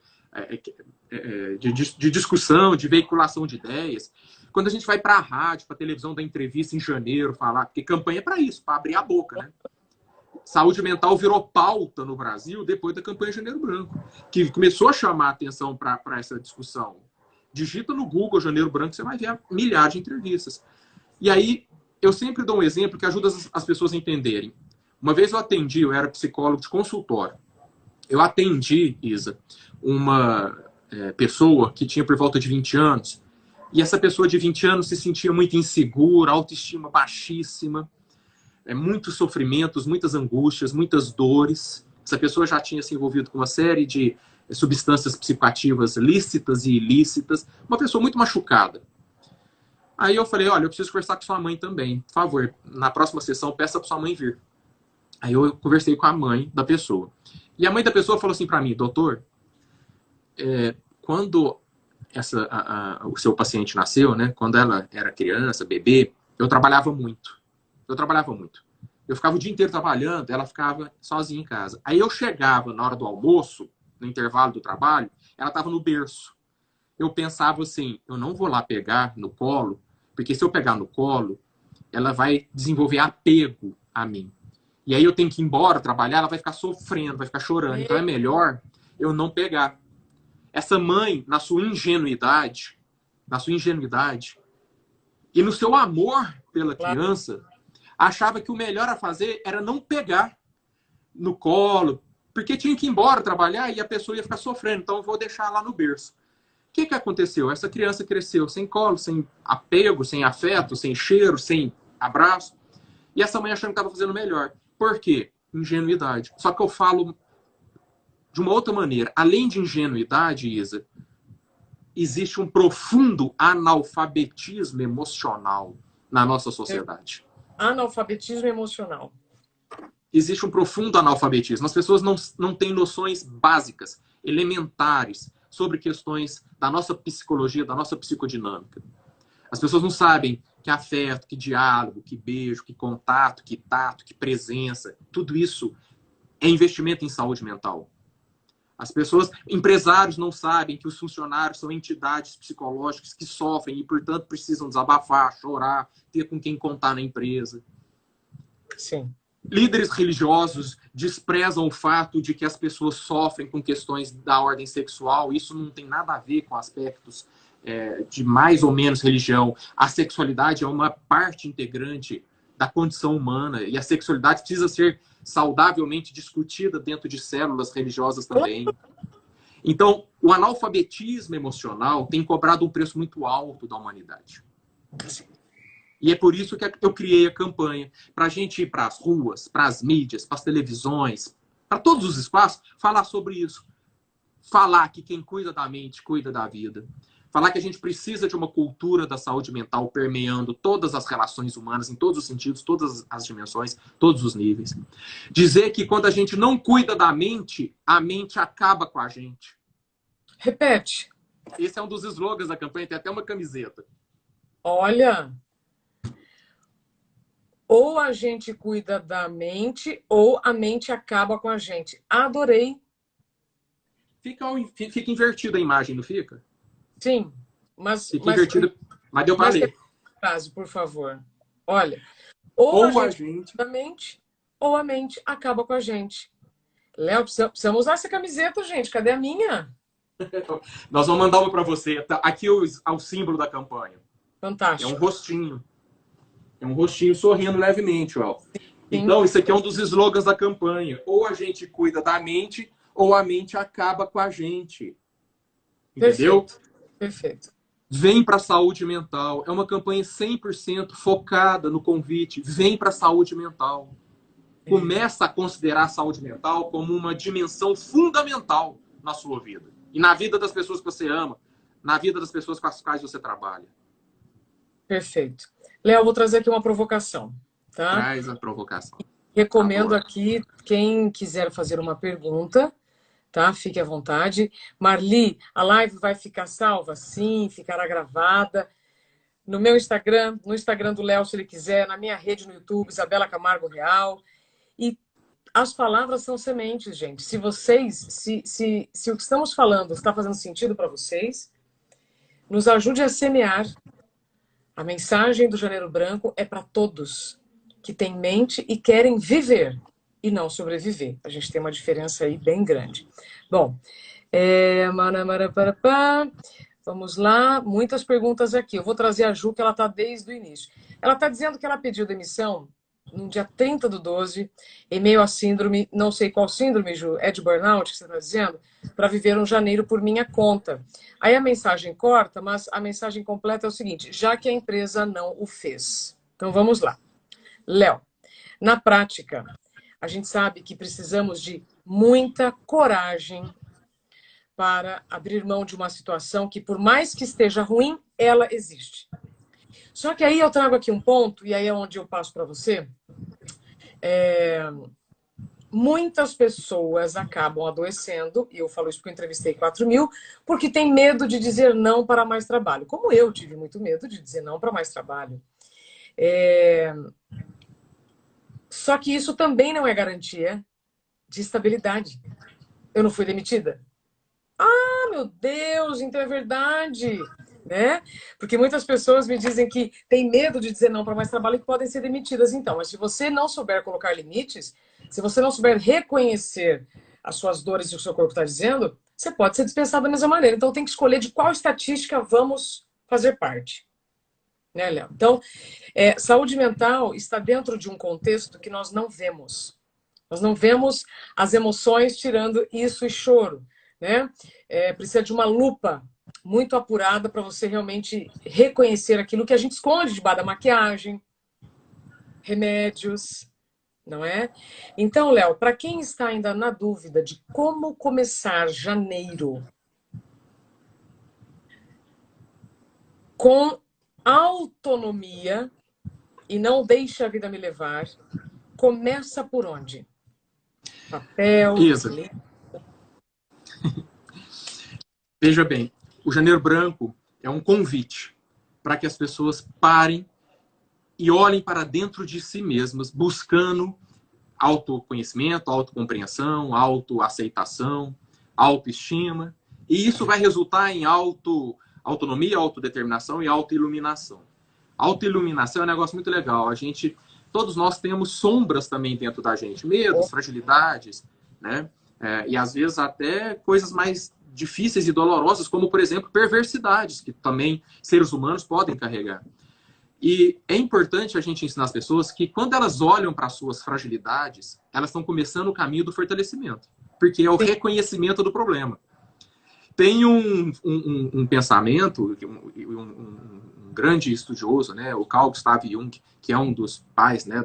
de discussão, de veiculação de ideias, quando a gente vai para a rádio, para a televisão, dar entrevista em janeiro, falar, porque campanha é para isso, para abrir a boca, né? Saúde mental virou pauta no Brasil depois da campanha Janeiro Branco, que começou a chamar a atenção para essa discussão. Digita no Google Janeiro Branco, você vai ver milhares de entrevistas. E aí, eu sempre dou um exemplo que ajuda as pessoas a entenderem. Uma vez eu era psicólogo de consultório. Eu atendi, Isa, uma pessoa que tinha por volta de 20 anos, e essa pessoa de 20 anos se sentia muito insegura, autoestima baixíssima, muitos sofrimentos, muitas angústias, muitas dores. Essa pessoa já tinha se envolvido com uma série de substâncias psicoativas lícitas e ilícitas, uma pessoa muito machucada. Aí eu falei, olha, eu preciso conversar com sua mãe também. Por favor, na próxima sessão, peça para sua mãe vir. Aí eu conversei com a mãe da pessoa. E a mãe da pessoa falou assim para mim, doutor, quando o seu paciente nasceu, né, quando ela era criança, bebê, eu trabalhava muito. Eu ficava o dia inteiro trabalhando, ela ficava sozinha em casa. Aí eu chegava na hora do almoço, no intervalo do trabalho, ela estava no berço. Eu pensava assim, eu não vou lá pegar no colo, porque se eu pegar no colo, ela vai desenvolver apego a mim. E aí eu tenho que ir embora trabalhar, ela vai ficar sofrendo, vai ficar chorando. Então é melhor eu não pegar. Essa mãe, na sua ingenuidade, e no seu amor pela criança, achava que o melhor a fazer era não pegar no colo, porque tinha que ir embora trabalhar e a pessoa ia ficar sofrendo, então eu vou deixar lá no berço. O que aconteceu? Essa criança cresceu sem colo, sem apego, sem afeto, sem cheiro, sem abraço, e essa mãe achando que estava fazendo melhor. Por quê? Ingenuidade. Só que eu falo de uma outra maneira. Além de ingenuidade, Isa, existe um profundo analfabetismo emocional na nossa sociedade. Analfabetismo emocional. Existe um profundo analfabetismo. As pessoas não têm noções básicas, elementares, sobre questões da nossa psicologia, da nossa psicodinâmica. As pessoas não sabem que afeto, que diálogo, que beijo, que contato, que tato, que presença, tudo isso é investimento em saúde mental. As pessoas, empresários não sabem que os funcionários são entidades psicológicas que sofrem e, portanto, precisam desabafar, chorar, ter com quem contar na empresa. Sim. Líderes religiosos desprezam o fato de que as pessoas sofrem com questões da ordem sexual. Isso não tem nada a ver com aspectos de mais ou menos religião. A sexualidade é uma parte integrante da condição humana e a sexualidade precisa ser saudavelmente discutida dentro de células religiosas também. Então, o analfabetismo emocional tem cobrado um preço muito alto da humanidade. E é por isso que eu criei a campanha, para a gente ir para as ruas, para as mídias, para as televisões, para todos os espaços, falar sobre isso. Falar que quem cuida da mente, cuida da vida. Falar que a gente precisa de uma cultura da saúde mental permeando todas as relações humanas, em todos os sentidos, todas as dimensões, todos os níveis. Dizer que quando a gente não cuida da mente, a mente acaba com a gente. Repete. Esse é um dos slogans da campanha, tem até uma camiseta. Olha, ou a gente cuida da mente, ou a mente acaba com a gente. Adorei. Fica invertida a imagem, não fica? Sim, mas... Fica invertida, mas deu para ler. Frase, por favor. Olha, ou a gente cuida da mente, ou a mente acaba com a gente. Léo, precisamos usar essa camiseta, gente. Cadê a minha? Nós vamos mandar uma para você. Aqui é o símbolo da campanha. Fantástico. É um rostinho. É um rostinho sorrindo levemente, ó. Então, isso aqui é um dos slogans da campanha. Ou a gente cuida da mente, ou a mente acaba com a gente. Entendeu? Perfeito. Vem para a saúde mental. É uma campanha 100% focada no convite. Vem para a saúde mental. Começa a considerar a saúde mental como uma dimensão fundamental na sua vida. E na vida das pessoas que você ama. Na vida das pessoas com as quais você trabalha. Perfeito. Léo, vou trazer aqui uma provocação. Tá? Traz a provocação. Recomendo aqui, quem quiser fazer uma pergunta, tá? Fique à vontade. Marli, a live vai ficar salva? Sim, ficará gravada. No meu Instagram, no Instagram do Léo, se ele quiser, na minha rede no YouTube, Isabela Camargo Real. E as palavras são sementes, gente. Se vocês, se o que estamos falando está fazendo sentido para vocês, nos ajude a semear. A mensagem do Janeiro Branco é para todos que têm mente e querem viver e não sobreviver. A gente tem uma diferença aí bem grande. Bom, Vamos lá, muitas perguntas aqui. Eu vou trazer a Ju, que ela está desde o início. Ela está dizendo que ela pediu demissão no dia 30/12, em meio à síndrome, não sei qual síndrome, Ju, é de burnout que você está dizendo, para viver um janeiro por minha conta. Aí a mensagem corta, mas a mensagem completa é o seguinte: já que a empresa não o fez. Então vamos lá. Léo, na prática, a gente sabe que precisamos de muita coragem para abrir mão de uma situação que, por mais que esteja ruim, ela existe. Só que aí eu trago aqui um ponto, e aí é onde eu passo para você. Muitas pessoas acabam adoecendo, e eu falo isso porque eu entrevistei 4.000, porque tem medo de dizer não para mais trabalho. Como eu tive muito medo de dizer não para mais trabalho. Só que isso também não é garantia de estabilidade. Eu não fui demitida? Ah, meu Deus, então é verdade, né? Porque muitas pessoas me dizem que têm medo de dizer não para mais trabalho e que podem ser demitidas. Então, mas se você não souber colocar limites, se você não souber reconhecer as suas dores e o que o seu corpo está dizendo, você pode ser dispensado da mesma maneira. Então, tem que escolher de qual estatística vamos fazer parte. Né, Léo? Então, saúde mental está dentro de um contexto que nós não vemos. Nós não vemos as emoções tirando isso e choro. Né? Precisa de uma lupa muito apurada para você realmente reconhecer aquilo que a gente esconde debaixo da maquiagem, remédios, não é? Então, Léo, para quem está ainda na dúvida de como começar janeiro com autonomia e não deixe a vida me levar, começa por onde? Papel, Isa, veja bem, o Janeiro Branco é um convite para que as pessoas parem e olhem para dentro de si mesmas, buscando autoconhecimento, autocompreensão, autoaceitação, autoestima. E isso vai resultar em autonomia, autodeterminação e autoiluminação. Autoiluminação é um negócio muito legal. Todos nós temos sombras também dentro da gente, medos, fragilidades, né? E às vezes até coisas mais difíceis e dolorosas, como, por exemplo, perversidades, que também seres humanos podem carregar. E é importante a gente ensinar as pessoas que quando elas olham para as suas fragilidades, elas estão começando o caminho do fortalecimento, porque é o reconhecimento do problema. Tem um pensamento, um grande estudioso, né, o Carl Gustav Jung, que é um dos pais, né,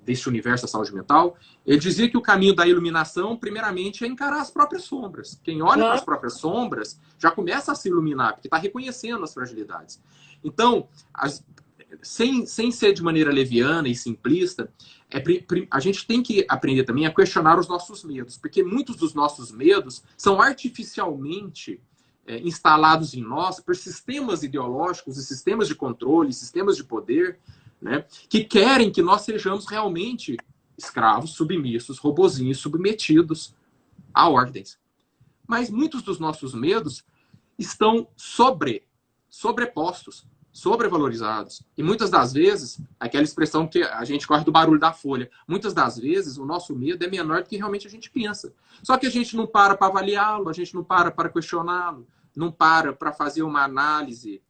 deste universo da saúde mental, ele dizia que o caminho da iluminação, primeiramente, é encarar as próprias sombras. Quem olha para as próprias sombras já começa a se iluminar, porque está reconhecendo as fragilidades. Então, sem ser de maneira leviana e simplista, a gente tem que aprender também a questionar os nossos medos, porque muitos dos nossos medos são artificialmente instalados em nós por sistemas ideológicos e sistemas de controle, sistemas de poder, né, que querem que nós sejamos realmente escravos, submissos, robozinhos, submetidos a ordens. Mas muitos dos nossos medos estão sobrepostos, sobrevalorizados. E muitas das vezes, aquela expressão que a gente corre do barulho da folha, muitas das vezes o nosso medo é menor do que realmente a gente pensa. Só que a gente não para avaliá-lo, a gente não para questioná-lo, não para fazer uma análise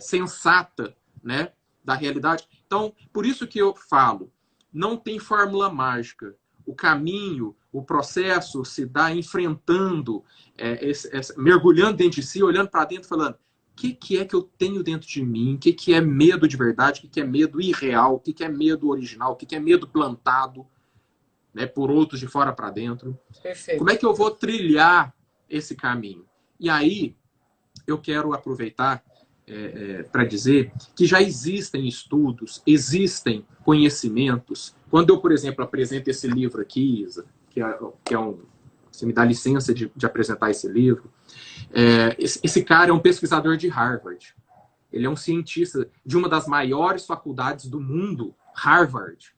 sensata, né, da realidade. Então, por isso que eu falo, não tem fórmula mágica. O caminho, o processo se dá enfrentando, mergulhando dentro de si, olhando para dentro, falando: o que é que eu tenho dentro de mim? O que é medo de verdade? O que é medo irreal? O que é medo original? O que é medo plantado, né, por outros de fora para dentro? Perfeito. Como é que eu vou trilhar esse caminho? E aí, eu quero aproveitar para dizer que já existem estudos, existem conhecimentos. Quando eu, por exemplo, apresento esse livro aqui, Isa, que é você me dá licença de apresentar esse livro, esse cara é um pesquisador de Harvard. Ele é um cientista de uma das maiores faculdades do mundo, Harvard.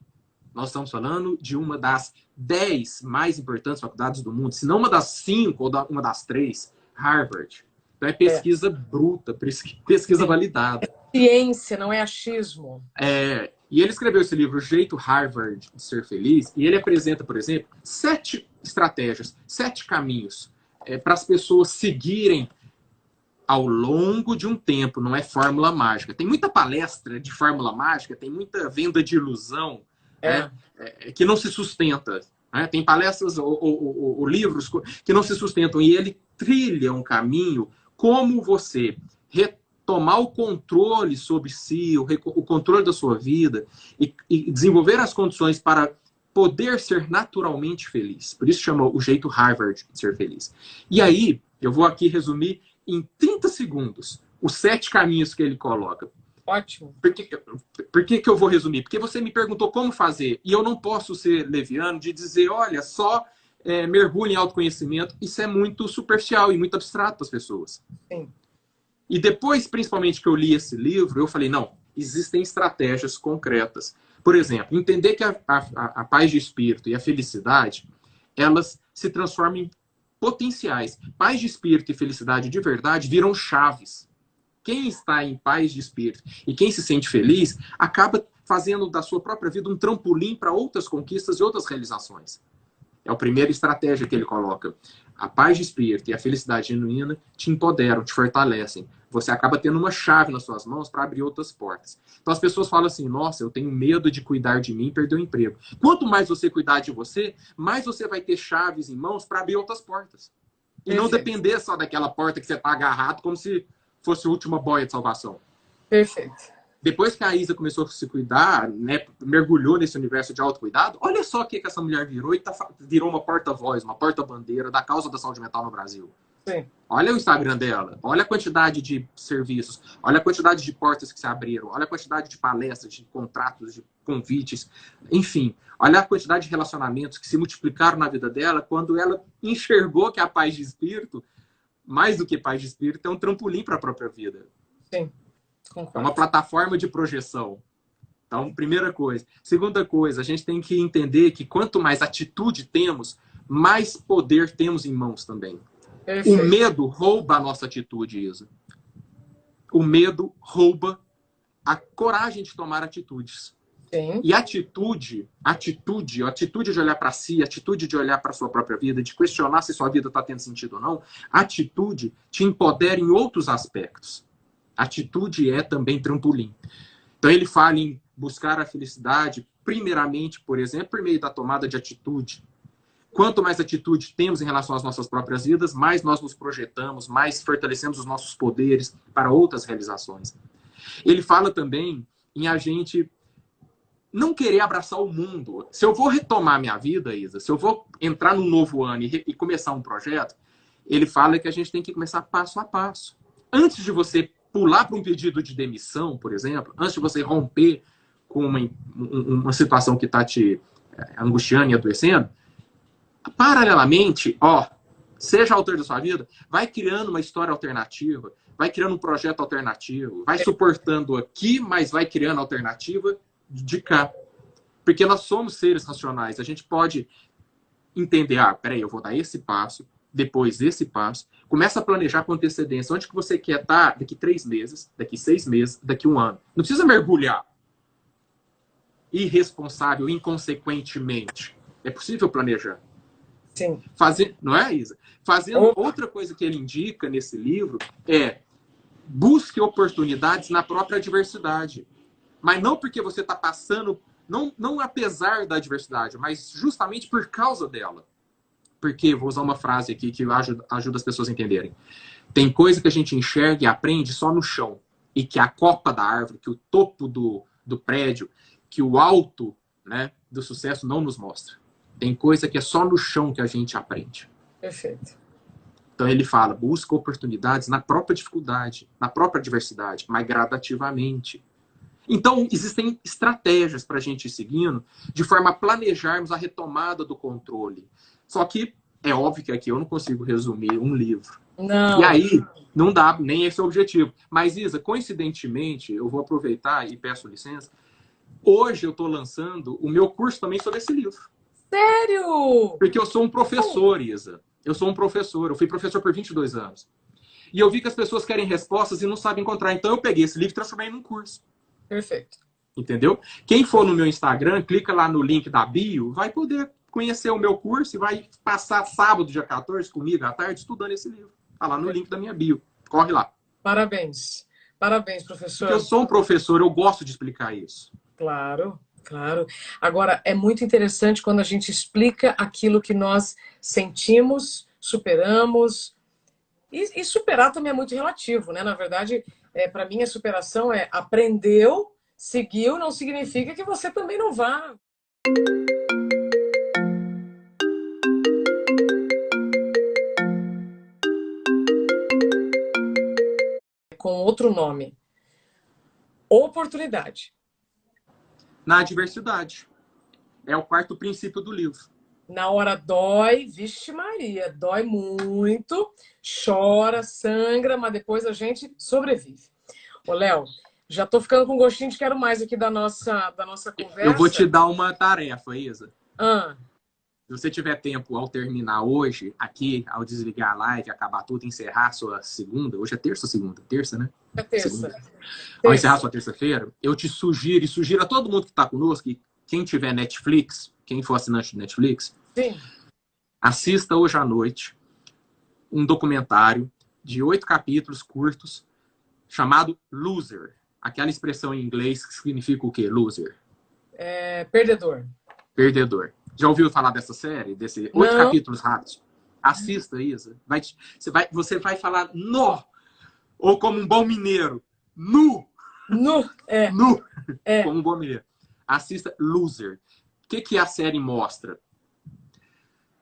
Nós estamos falando de uma das 10 mais importantes faculdades do mundo, se não uma das 5 ou uma das 3, Harvard. Então é pesquisa bruta, pesquisa validada. Ciência, não é achismo. E ele escreveu esse livro, O Jeito Harvard de Ser Feliz, e ele apresenta, por exemplo, 7 estratégias, 7 caminhos para as pessoas seguirem ao longo de um tempo, não é fórmula mágica. Tem muita palestra de fórmula mágica, tem muita venda de ilusão, né, que não se sustenta. Né? Tem palestras ou livros que não se sustentam, e ele trilha um caminho como você retomar o controle sobre si, o controle da sua vida, e desenvolver as condições para poder ser naturalmente feliz. Por isso chama o jeito Harvard de ser feliz. E aí, eu vou aqui resumir em 30 segundos os 7 caminhos que ele coloca. Ótimo. Por que eu vou resumir? Porque você me perguntou como fazer, e eu não posso ser leviano de dizer, olha, só mergulhe em autoconhecimento. Isso é muito superficial e muito abstrato para as pessoas. Sim. E depois, principalmente, que eu li esse livro, eu falei, não, existem estratégias concretas. Por exemplo, entender que a paz de espírito e a felicidade, elas se transformam em potenciais. Paz de espírito e felicidade de verdade viram chaves. Quem está em paz de espírito e quem se sente feliz, acaba fazendo da sua própria vida um trampolim para outras conquistas e outras realizações. É a primeira estratégia que ele coloca. A paz de espírito e a felicidade genuína te empoderam, te fortalecem. Você acaba tendo uma chave nas suas mãos para abrir outras portas. Então as pessoas falam assim, nossa, eu tenho medo de cuidar de mim e perder o emprego. Quanto mais você cuidar de você, mais você vai ter chaves em mãos para abrir outras portas. E não depender só daquela porta que você está agarrado como se fosse a última boia de salvação. Perfeito. Depois que a Isa começou a se cuidar, né, mergulhou nesse universo de autocuidado, olha só o que essa mulher virou, e virou uma porta-voz, uma porta-bandeira da causa da saúde mental no Brasil. Sim. Olha o Instagram dela, olha a quantidade de serviços, olha a quantidade de portas que se abriram, olha a quantidade de palestras, de contratos, de convites, enfim, olha a quantidade de relacionamentos que se multiplicaram na vida dela quando ela enxergou que a paz de espírito, mais do que paz de espírito, é um trampolim para a própria vida. Sim. Concordo. É uma plataforma de projeção. Então, primeira coisa. Segunda coisa, a gente tem que entender que quanto mais atitude temos, mais poder temos em mãos também. Perfeito. O medo rouba a nossa atitude, Isa. O medo rouba a coragem de tomar atitudes. Sim. E atitude de olhar para si, atitude de olhar para a sua própria vida, de questionar se sua vida está tendo sentido ou não, atitude te empodera em outros aspectos. Atitude é também trampolim. Então ele fala em buscar a felicidade, primeiramente, por exemplo, por meio da tomada de atitude. Quanto mais atitude temos em relação às nossas próprias vidas, mais nós nos projetamos, mais fortalecemos os nossos poderes para outras realizações. Ele fala também em a gente não querer abraçar o mundo. Se eu vou retomar minha vida, Isa, se eu vou entrar num novo ano e começar um projeto, ele fala que a gente tem que começar passo a passo. Antes de você pular para um pedido de demissão, por exemplo, antes de você romper com uma situação que está te angustiando e adoecendo, paralelamente, seja autor da sua vida, vai criando uma história alternativa, vai criando um projeto alternativo, vai suportando aqui, mas vai criando alternativa de cá. Porque nós somos seres racionais, a gente pode entender, peraí, eu vou dar esse passo, depois esse passo, começa a planejar com antecedência onde que você quer estar daqui 3 meses, daqui 6 meses, daqui 1 ano. Não precisa mergulhar irresponsável, inconsequentemente. É possível planejar. Sim. Não é, Isa? Fazendo outra coisa que ele indica nesse livro é busque oportunidades na própria adversidade. Mas não porque você está passando, não apesar da adversidade, mas justamente por causa dela. Porque, vou usar uma frase aqui que ajuda as pessoas a entenderem. Tem coisa que a gente enxerga e aprende só no chão. E que a copa da árvore, que o topo do prédio, que o alto, né, do sucesso não nos mostra. Tem coisa que é só no chão que a gente aprende. Perfeito. Então ele fala, busca oportunidades na própria dificuldade, na própria adversidade, mas gradativamente. Então existem estratégias para a gente ir seguindo, de forma a planejarmos a retomada do controle. Só que é óbvio que aqui eu não consigo resumir um livro. Não. E aí não dá, nem esse é o objetivo. Mas Isa, coincidentemente, eu vou aproveitar e peço licença, hoje eu estou lançando o meu curso também sobre esse livro. Sério? Porque eu sou um professor, Isa. Eu sou um professor. Eu fui professor por 22 anos. E eu vi que as pessoas querem respostas e não sabem encontrar. Então eu peguei esse livro e transformei num curso. Perfeito. Entendeu? Quem for no meu Instagram, clica lá no link da bio, vai poder conhecer o meu curso e vai passar sábado, dia 14, comigo à tarde, estudando esse livro. Tá lá no link da minha bio. Corre lá. Parabéns. Parabéns, Porque eu professor. sou um professor, eu gosto de explicar isso. Claro, claro. Agora, é muito interessante quando a gente explica aquilo que nós sentimos, superamos. E superar também é muito relativo, né? Na verdade, para mim, a superação é aprendeu, seguiu, não significa que você também não vá com outro nome. Oportunidade. Na adversidade. É o quarto princípio do livro. Na hora dói, vixe Maria, dói muito, chora, sangra, mas depois a gente sobrevive. Ô, Léo, já tô ficando com gostinho de quero mais aqui da nossa Eu vou te conversa. dar uma tarefa, Isa. Ah, Se você tiver tempo ao terminar hoje, aqui, ao desligar a live, acabar tudo, encerrar a sua segunda, hoje é terça ou segunda? Terça, né? é terça. Segunda. Ao encerrar a Terça. sua terça-feira, eu te sugiro, e sugiro a todo mundo que está conosco, que quem tiver Netflix, quem for assinante de Netflix, Sim. assista hoje à noite um documentário de 8 capítulos curtos chamado Loser. Aquela expressão em inglês que significa o quê? Loser. Perdedor. Perdedor. Já ouviu falar dessa série? Desses 8 Não, capítulos rápidos? Assista, Isa. Você vai falar no, ou como um bom mineiro, nu, nu, nu, é. como um bom mineiro. Assista Loser. O que a série mostra?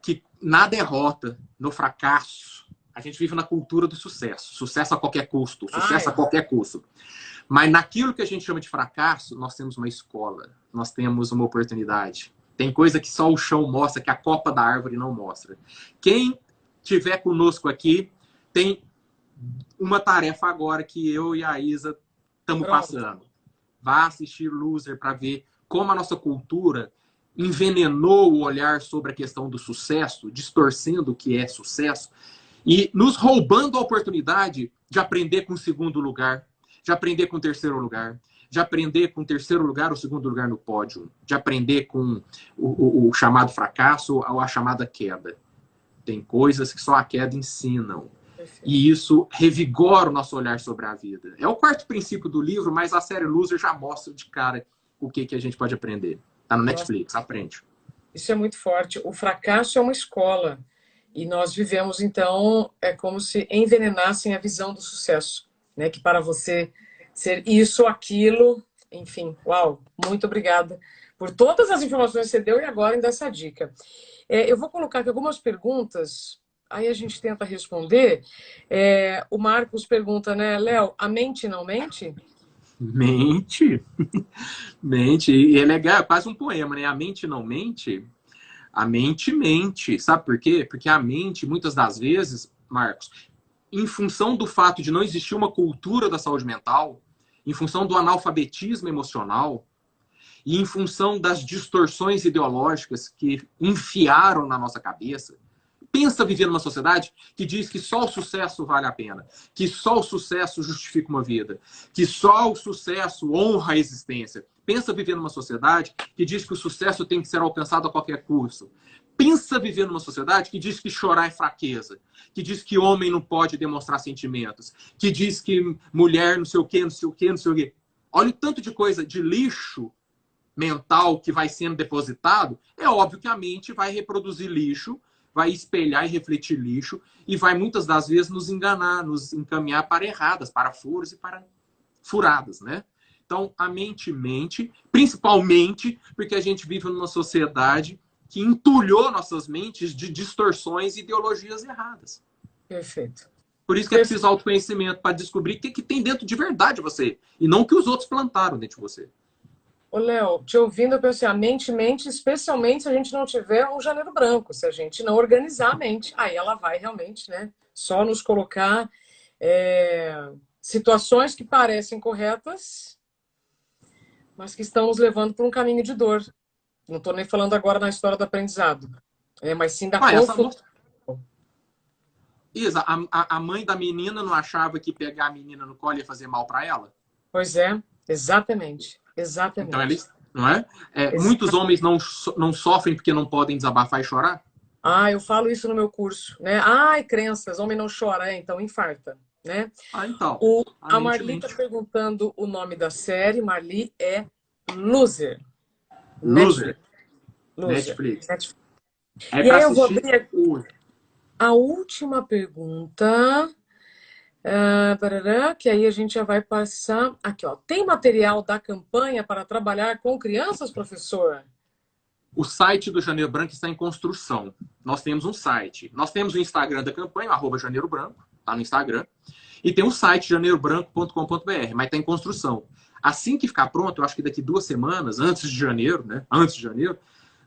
Que na derrota, no fracasso, a gente vive na cultura do sucesso. Sucesso a qualquer custo. Sucesso a Ai, qualquer custo. Mas naquilo que a gente chama de fracasso, nós temos uma escola. Nós temos uma oportunidade. Tem coisa que só o chão mostra, que a copa da árvore não mostra. Quem tiver conosco aqui tem uma tarefa agora que eu e a Isa estamos pronto. passando. Vá assistir Loser para ver como a nossa cultura envenenou o olhar sobre a questão do sucesso, distorcendo o que é sucesso e nos roubando a oportunidade de aprender com o segundo lugar, de aprender com o terceiro lugar, de aprender com o terceiro lugar ou segundo lugar no pódio, de aprender com o chamado fracasso ou a chamada queda. Tem coisas que só a queda ensinam. Perfeito. E isso revigora o nosso olhar sobre a vida. É o quarto princípio do livro, mas a série Loser já mostra de cara o que a gente pode aprender. Tá no Nossa, Netflix, aprende. isso é muito forte. O fracasso é uma escola. E nós vivemos, então, é como se envenenassem a visão do sucesso, né? Que para você ser isso, aquilo, enfim, uau, muito obrigada por todas as informações que você deu e agora ainda essa dica. Eu vou colocar aqui algumas perguntas, aí a gente tenta responder. O Marcos pergunta, né, Léo, a mente não mente? Mente, mente. E é legal, é quase um poema, né? A mente não mente. A mente mente. Sabe por quê? Porque a mente, muitas das vezes, Marcos, em função do fato de não existir uma cultura da saúde mental, em função do analfabetismo emocional e em função das distorções ideológicas que enfiaram na nossa cabeça, pensa viver numa sociedade que diz que só o sucesso vale a pena, que só o sucesso justifica uma vida, que só o sucesso honra a existência. Pensa viver numa sociedade que diz que o sucesso tem que ser alcançado a qualquer custo. Pensa viver numa sociedade que diz que chorar é fraqueza, que diz que homem não pode demonstrar sentimentos, que diz que mulher não sei o quê, não sei o quê, não sei o quê. Olha o tanto de coisa, de lixo mental que vai sendo depositado. É óbvio que a mente vai reproduzir lixo, vai espelhar e refletir lixo e vai muitas das vezes nos enganar, nos encaminhar para erradas, para furos e para furadas, né? Então, a mente mente, principalmente porque a gente vive numa sociedade que entulhou nossas mentes de distorções e ideologias erradas. Perfeito. Por isso que é Perfeito. preciso autoconhecimento para descobrir o que tem dentro de verdade de você e não o que os outros plantaram dentro de você. Ô, Léo, te ouvindo, eu pensei, a mente mente, especialmente se a gente não tiver um janeiro branco, se a gente não organizar a mente. Aí ela vai realmente, né? Só nos colocar situações que parecem corretas, mas que estão nos levando para um caminho de dor. Não estou nem falando agora na história do aprendizado, mas sim da Ah, essa confusão. moça... Isa, a mãe da menina não achava que pegar a menina no colo ia fazer mal para ela? Pois é, exatamente. Então, ela, Exatamente. não é? Muitos homens não sofrem porque não podem desabafar e chorar? Ah, eu falo isso no meu curso, né? Ai, crenças, homem não chora, então infarta. né? Então. A Marli está perguntando o nome da série. Marli é Loser. Loser. Loser. Netflix. Netflix. É E para aí eu vou assistir abrir hoje. a última pergunta. Que aí a gente já vai passar. Aqui, ó. Tem material da campanha para trabalhar com crianças, professor? O site do Janeiro Branco está em construção. Nós temos um site. Nós temos o Instagram da campanha, @Janeiro Branco, tá no Instagram. E tem o site janeirobranco.com.br, mas está em construção. Assim que ficar pronto, eu acho que daqui 2 semanas, antes de janeiro, né? Antes de janeiro,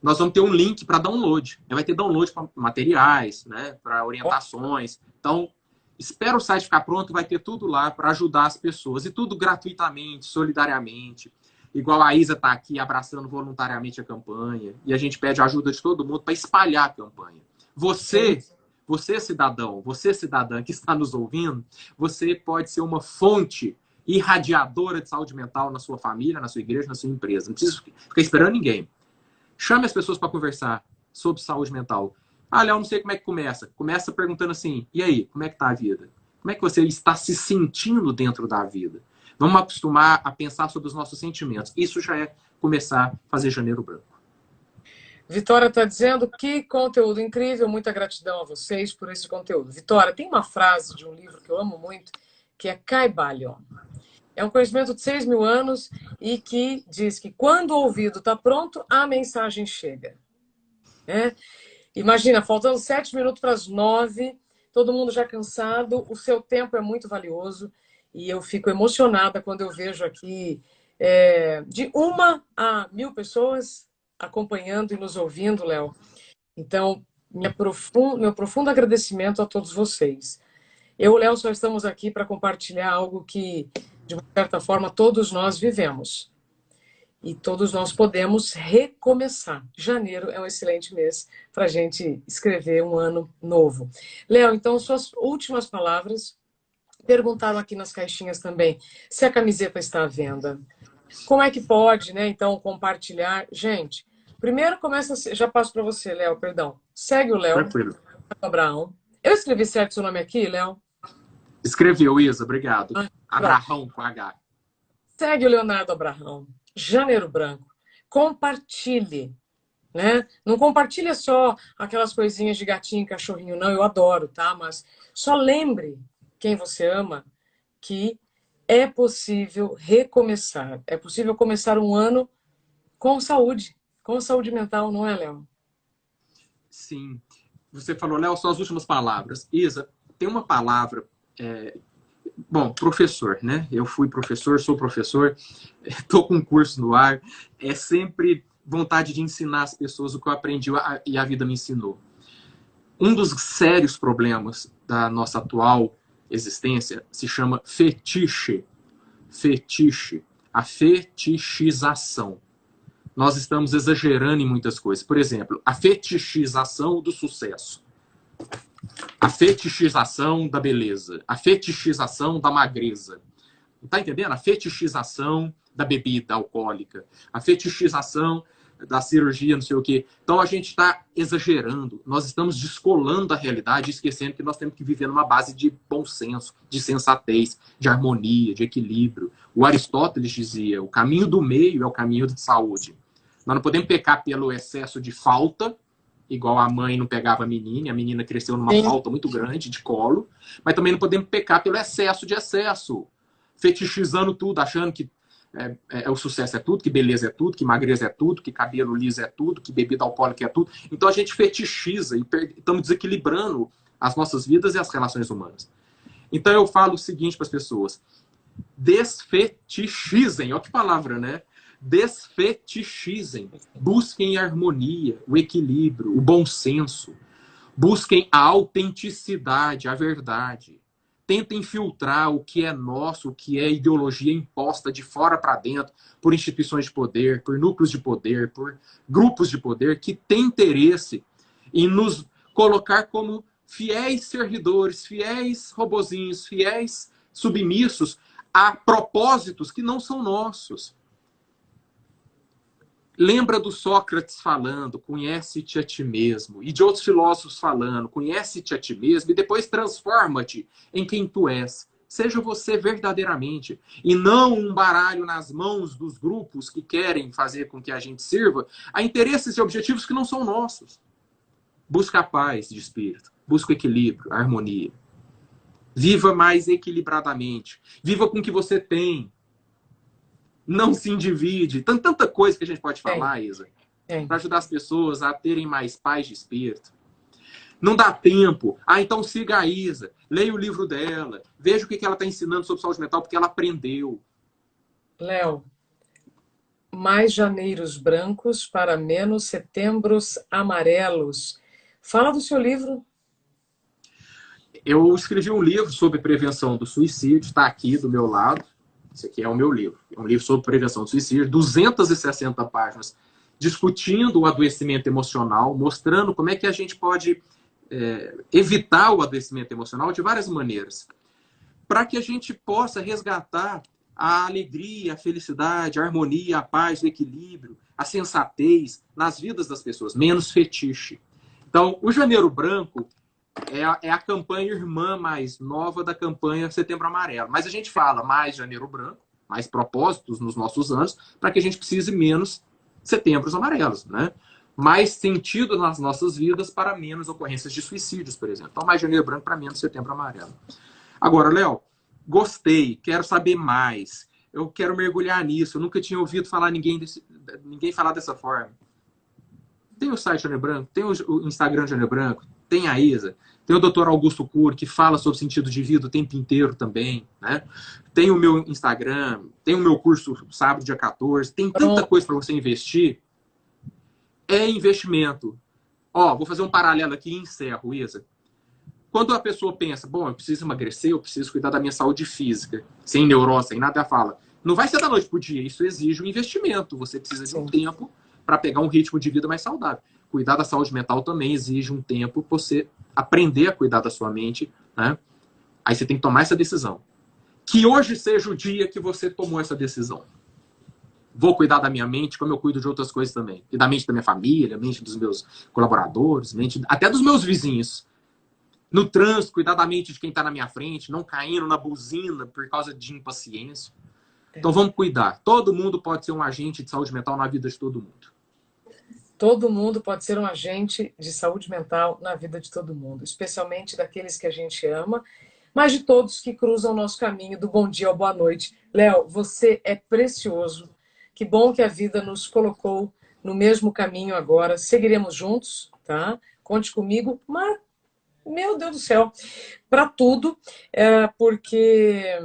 nós vamos ter um link para download. Vai ter download para materiais, né? Para orientações. Então, espera o site ficar pronto, vai ter tudo lá para ajudar as pessoas. E tudo gratuitamente, solidariamente. Igual a Isa está aqui abraçando voluntariamente a campanha. E a gente pede a ajuda de todo mundo para espalhar a campanha. Você, cidadão, você, cidadã que está nos ouvindo, você pode ser uma fonte irradiadora de saúde mental na sua família, na sua igreja, na sua empresa. Não precisa ficar esperando ninguém. Chame as pessoas para conversar sobre saúde mental. Ah, Léo, não sei como é que começa. Começa perguntando assim, e aí, como é que tá a vida? Como é que você está se sentindo dentro da vida? Vamos acostumar a pensar sobre os nossos sentimentos. Isso já é começar a fazer Janeiro Branco. Vitória está dizendo que conteúdo incrível, muita gratidão a vocês por esse conteúdo. Vitória, tem uma frase de um livro que eu amo muito, que é Kybalion. É um conhecimento de 6.000 anos e que diz que quando o ouvido está pronto, a mensagem chega. Imagina, faltando 7 minutos para as 9, todo mundo já cansado, o seu tempo é muito valioso e eu fico emocionada quando eu vejo aqui de 1 a 1.000 pessoas acompanhando e nos ouvindo, Léo. Então, meu profundo agradecimento a todos vocês. Eu e o Léo só estamos aqui para compartilhar algo que, de uma certa forma, todos nós vivemos. E todos nós podemos recomeçar. Janeiro é um excelente mês para a gente escrever um ano novo. Léo, então, suas últimas palavras. Perguntaram aqui nas caixinhas também se a camiseta está à venda. Como é que pode, né, então, compartilhar? Gente, primeiro começa... Já passo para você, Léo, perdão. Segue o Léo. Tranquilo. Abraão. Eu escrevi certo seu nome aqui, Léo? Escreveu, Isa, obrigado. Abraão com H. Segue o Leonardo Abraão. Janeiro Branco. Compartilhe. Né? Não compartilha só aquelas coisinhas de gatinho e cachorrinho, não. Eu adoro, tá? Mas só lembre quem você ama que é possível recomeçar. É possível começar um ano com saúde mental, não é, Léo? Sim. Você falou, Léo, só as últimas palavras. Isa, tem uma palavra... Bom, professor, né? Eu fui professor, sou professor, estou com um curso no ar. É sempre vontade de ensinar as pessoas o que eu aprendi e a vida me ensinou. Um dos sérios problemas da nossa atual existência se chama fetiche. Fetiche. A fetichização. Nós estamos exagerando em muitas coisas. Por exemplo, a fetichização do sucesso. A fetichização da beleza. A fetichização da magreza. Tá entendendo? A fetichização da bebida alcoólica. A fetichização da cirurgia, não sei o quê. Então a gente está exagerando. Nós estamos descolando a realidade e esquecendo que nós temos que viver numa base de bom senso, de sensatez, de harmonia, de equilíbrio. O Aristóteles dizia, o caminho do meio é o caminho da saúde. Nós não podemos pecar pelo excesso de falta, igual a mãe não pegava a menina cresceu numa falta muito grande de colo, mas também não podemos pecar pelo excesso de excesso, fetichizando tudo, achando que o sucesso é tudo, que beleza é tudo, que magreza é tudo, que cabelo liso é tudo, que bebida alcoólica é tudo. Então a gente fetichiza e estamos desequilibrando as nossas vidas e as relações humanas. Então eu falo o seguinte para as pessoas, desfetichizem, olha que palavra, né? Desfetichizem, busquem a harmonia, o equilíbrio, o bom senso, busquem a autenticidade, a verdade. Tentem filtrar o que é nosso, o que é ideologia imposta de fora para dentro, por instituições de poder, por núcleos de poder, por grupos de poder que têm interesse em nos colocar como fiéis servidores, fiéis robozinhos, fiéis submissos a propósitos que não são nossos. Lembra do Sócrates falando, conhece-te a ti mesmo, e de outros filósofos falando, conhece-te a ti mesmo, e depois transforma-te em quem tu és. Seja você verdadeiramente, e não um baralho nas mãos dos grupos que querem fazer com que a gente sirva a interesses e objetivos que não são nossos. Busca a paz de espírito, busca o equilíbrio, a harmonia. Viva mais equilibradamente. Viva com o que você tem. Não se endivide. Tem tanta coisa que a gente pode falar, Isa, para ajudar as pessoas a terem mais paz de espírito. Não dá tempo. Ah, então siga a Isa. Leia o livro dela. Veja o que ela está ensinando sobre saúde mental, porque ela aprendeu. Léo, mais janeiros brancos para menos setembros amarelos. Fala do seu livro. Eu escrevi um livro sobre prevenção do suicídio. Está aqui do meu lado. Esse aqui é o meu livro. É um livro sobre prevenção do suicídio, 260 páginas, discutindo o adoecimento emocional, mostrando como é que a gente pode evitar o adoecimento emocional de várias maneiras, para que a gente possa resgatar a alegria, a felicidade, a harmonia, a paz, o equilíbrio, a sensatez nas vidas das pessoas, menos fetiche. Então, o Janeiro Branco é a campanha irmã mais nova da campanha Setembro Amarelo. Mas a gente fala mais Janeiro Branco, mais propósitos nos nossos anos, para que a gente precise menos setembros amarelos, né? Mais sentido nas nossas vidas para menos ocorrências de suicídios, por exemplo. Então, mais Janeiro Branco para menos Setembro Amarelo. Agora, Léo, gostei, quero saber mais. Eu quero mergulhar nisso. Eu nunca tinha ouvido falar ninguém falar dessa forma. Tem o site Janeiro Branco, tem o Instagram Janeiro Branco, tem a Isa, tem o Dr. Augusto Cury, que fala sobre sentido de vida o tempo inteiro também, né? Tem o meu Instagram, tem o meu curso sábado, dia 14, tem tanta coisa para você investir. É investimento. Ó, vou fazer um paralelo aqui e encerro, Isa. Quando a pessoa pensa, bom, eu preciso emagrecer, eu preciso cuidar da minha saúde física, sem neurose, sem nada, ela fala, não vai ser da noite pro dia, isso exige um investimento, você precisa de um tempo para pegar um ritmo de vida mais saudável. Cuidar da saúde mental também exige um tempo para você aprender a cuidar da sua mente, né? Aí você tem que tomar essa decisão. Que hoje seja o dia que você tomou essa decisão. Vou cuidar da minha mente como eu cuido de outras coisas também. E da mente da minha família, mente dos meus colaboradores, mente até dos meus vizinhos. No trânsito, cuidar da mente de quem está na minha frente, não caindo na buzina por causa de impaciência. Então vamos cuidar. Todo mundo pode ser um agente de saúde mental na vida de todo mundo. Todo mundo pode ser um agente de saúde mental na vida de todo mundo, especialmente daqueles que a gente ama, mas de todos que cruzam o nosso caminho do bom dia ao boa noite. Léo, você é precioso. Que bom que a vida nos colocou no mesmo caminho agora. Seguiremos juntos, tá? Conte comigo, mas, meu Deus do céu, para tudo, porque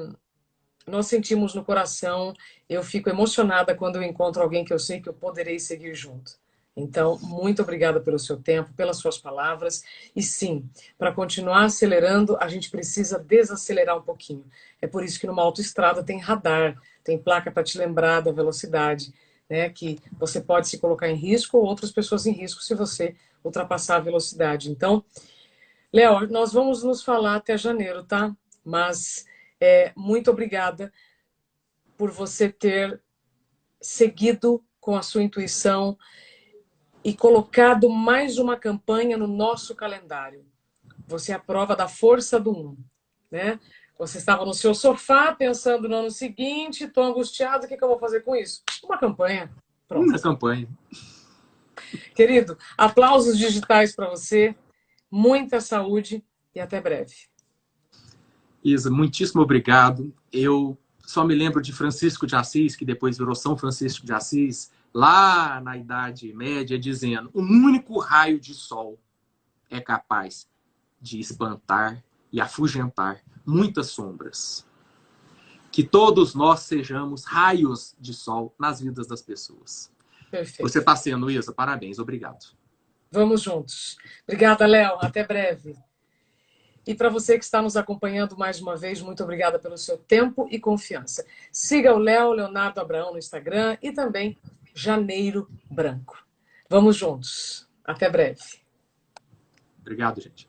nós sentimos no coração, eu fico emocionada quando eu encontro alguém que eu sei que eu poderei seguir junto. Então, muito obrigada pelo seu tempo, pelas suas palavras. E sim, para continuar acelerando, a gente precisa desacelerar um pouquinho. É por isso que numa autoestrada tem radar, tem placa para te lembrar da velocidade, né? Que você pode se colocar em risco ou outras pessoas em risco se você ultrapassar a velocidade. Então, Léo, nós vamos nos falar até janeiro, tá? Mas muito obrigada por você ter seguido com a sua intuição e colocado mais uma campanha no nosso calendário. Você é a prova da força do 1, né? Você estava no seu sofá pensando no ano seguinte, estou angustiado, o que eu vou fazer com isso? Uma campanha. Pronto. Uma campanha. Querido, aplausos digitais para você, muita saúde e até breve. Isa, muitíssimo obrigado. Eu só me lembro de Francisco de Assis, que depois virou São Francisco de Assis, lá na Idade Média, dizendo: um único raio de sol é capaz de espantar e afugentar muitas sombras. Que todos nós sejamos raios de sol nas vidas das pessoas. Perfeito. Você está sendo, Isa. Parabéns. Obrigado. Vamos juntos. Obrigada, Léo. Até breve. E para você que está nos acompanhando mais uma vez, muito obrigada pelo seu tempo e confiança. Siga o Léo Leonardo Abraão no Instagram e também Janeiro Branco. Vamos juntos. Até breve. Obrigado, gente.